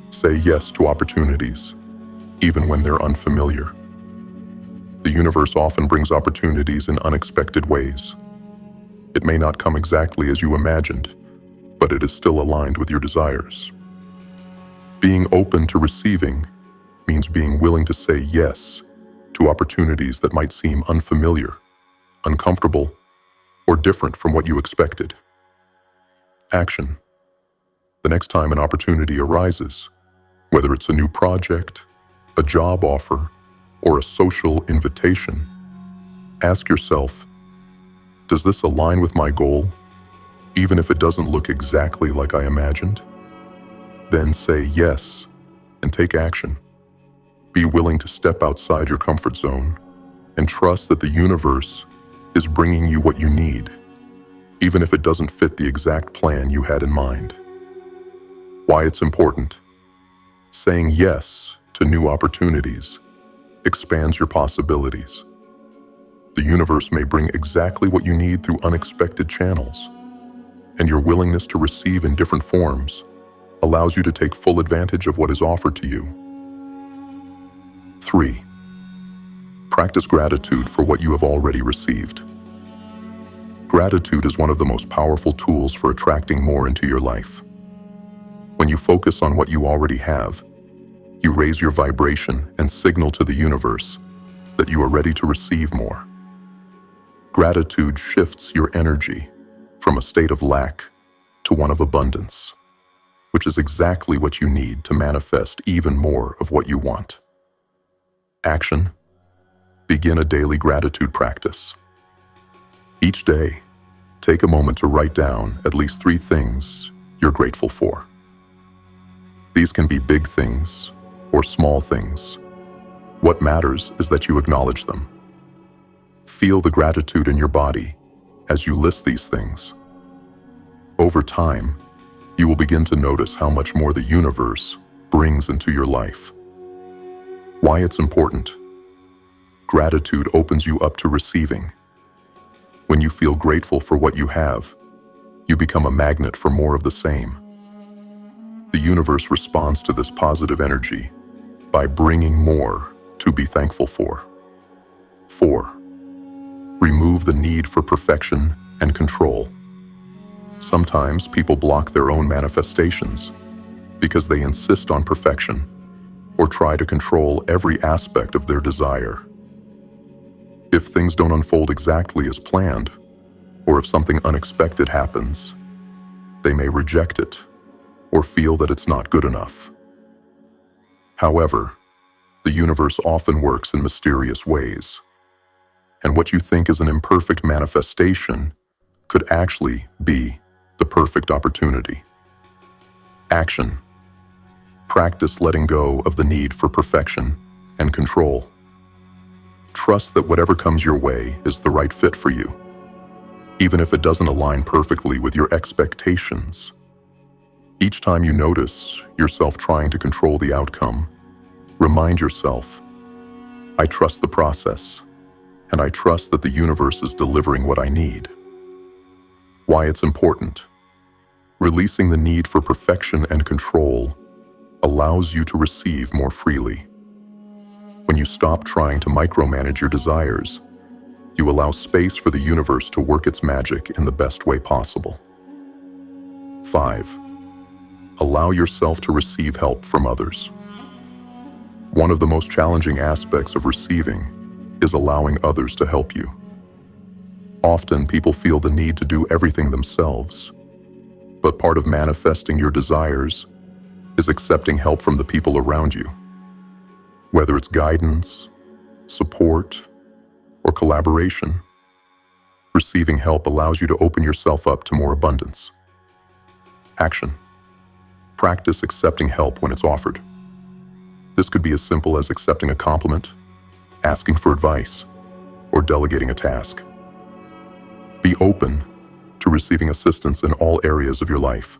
Say yes to opportunities, even when they're unfamiliar. The universe often brings opportunities in unexpected ways. It may not come exactly as you imagined, but it is still aligned with your desires. Being open to receiving means being willing to say yes to opportunities that might seem unfamiliar, uncomfortable, or different from what you expected. Action. The next time an opportunity arises, whether it's a new project, a job offer, or a social invitation, ask yourself, does this align with my goal, even if it doesn't look exactly like I imagined? Then say yes and take action. Be willing to step outside your comfort zone and trust that the universe is bringing you what you need, even if it doesn't fit the exact plan you had in mind. Why it's important. Saying yes to new opportunities expands your possibilities. The universe may bring exactly what you need through unexpected channels, and your willingness to receive in different forms allows you to take full advantage of what is offered to you. 3. Practice gratitude for what you have already received. Gratitude is one of the most powerful tools for attracting more into your life. When you focus on what you already have, you raise your vibration and signal to the universe that you are ready to receive more. Gratitude shifts your energy from a state of lack to one of abundance, which is exactly what you need to manifest even more of what you want. Action. Begin a daily gratitude practice. Each day, take a moment to write down at least 3 things you're grateful for. These can be big things or small things. What matters is that you acknowledge them. Feel the gratitude in your body as you list these things. Over time, you will begin to notice how much more the universe brings into your life. Why it's important. Gratitude opens you up to receiving. When you feel grateful for what you have, you become a magnet for more of the same. The universe responds to this positive energy by bringing more to be thankful for. 4. Remove the need for perfection and control. Sometimes people block their own manifestations because they insist on perfection or try to control every aspect of their desire. If things don't unfold exactly as planned, or if something unexpected happens, they may reject it or feel that it's not good enough. However, the universe often works in mysterious ways, and what you think is an imperfect manifestation could actually be the perfect opportunity. Action. Practice letting go of the need for perfection and control. Trust that whatever comes your way is the right fit for you, even if it doesn't align perfectly with your expectations. Each time you notice yourself trying to control the outcome, remind yourself, I trust the process, and I trust that the universe is delivering what I need. Why it's important. Releasing the need for perfection and control allows you to receive more freely. When you stop trying to micromanage your desires, you allow space for the universe to work its magic in the best way possible. 5. Allow yourself to receive help from others. One of the most challenging aspects of receiving is allowing others to help you. Often people feel the need to do everything themselves, but part of manifesting your desires is accepting help from the people around you. Whether it's guidance, support, or collaboration, receiving help allows you to open yourself up to more abundance. Action. Practice accepting help when it's offered. This could be as simple as accepting a compliment, asking for advice, or delegating a task. Be open to receiving assistance in all areas of your life,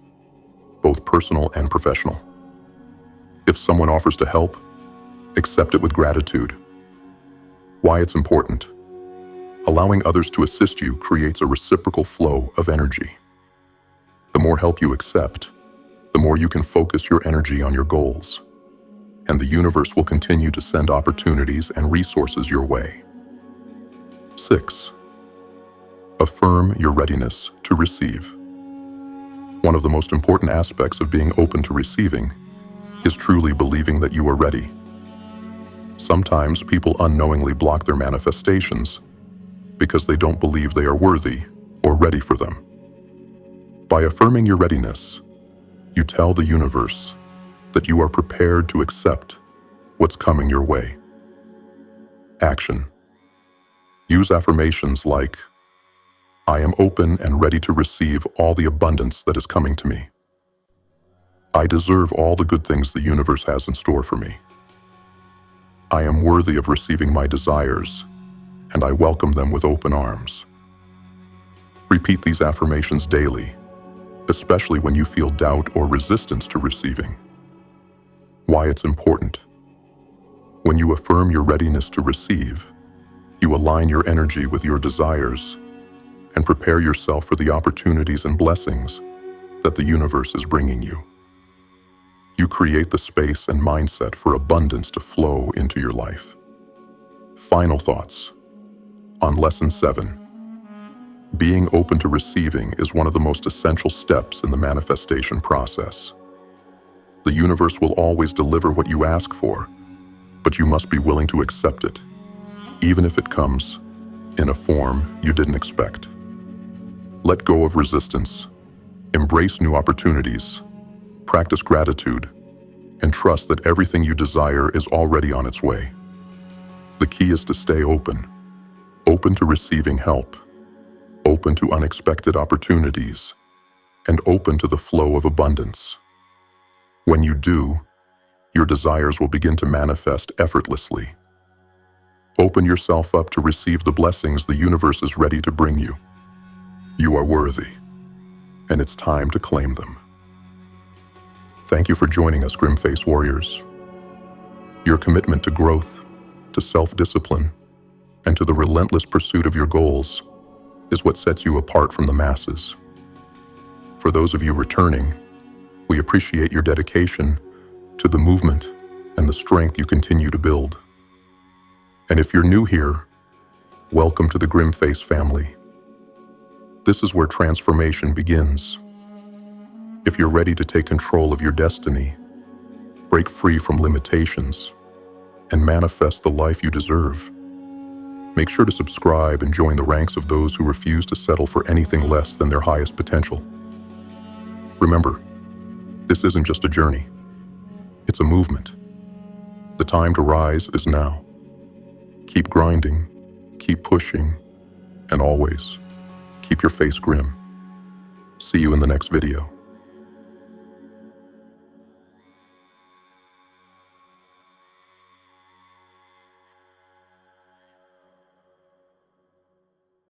both personal and professional. If someone offers to help, accept it with gratitude. Why it's important. Allowing others to assist you creates a reciprocal flow of energy. The more help you accept, the more you can focus your energy on your goals, and the universe will continue to send opportunities and resources your way. 6. Affirm your readiness to receive. One of the most important aspects of being open to receiving is truly believing that you are ready. Sometimes people unknowingly block their manifestations because they don't believe they are worthy or ready for them. By affirming your readiness, you tell the universe that you are prepared to accept what's coming your way. Action. Use affirmations like, I am open and ready to receive all the abundance that is coming to me. I deserve all the good things the universe has in store for me. I am worthy of receiving my desires, and I welcome them with open arms. Repeat these affirmations daily, especially when you feel doubt or resistance to receiving. Why it's important. When you affirm your readiness to receive, you align your energy with your desires and prepare yourself for the opportunities and blessings that the universe is bringing you. You create the space and mindset for abundance to flow into your life. Final thoughts. On Lesson 7. Being open to receiving is one of the most essential steps in the manifestation process. The universe will always deliver what you ask for, but you must be willing to accept it, even if it comes in a form you didn't expect. Let go of resistance, embrace new opportunities, practice gratitude, and trust that everything you desire is already on its way. The key is to stay open to receiving help, open to unexpected opportunities, and open to the flow of abundance. When you do, your desires will begin to manifest effortlessly. Open yourself up to receive the blessings the universe is ready to bring you. You are worthy, and it's time to claim them. Thank you for joining us, GrimFace Warriors. Your commitment to growth, to self-discipline, and to the relentless pursuit of your goals is what sets you apart from the masses. For those of you returning, we appreciate your dedication to the movement and the strength you continue to build. And if you're new here, welcome to the GrimFace family. This is where transformation begins. If you're ready to take control of your destiny, break free from limitations, and manifest the life you deserve, make sure to subscribe and join the ranks of those who refuse to settle for anything less than their highest potential. Remember, this isn't just a journey, it's a movement. The time to rise is now. Keep grinding, keep pushing, and always keep your face grim. See you in the next video.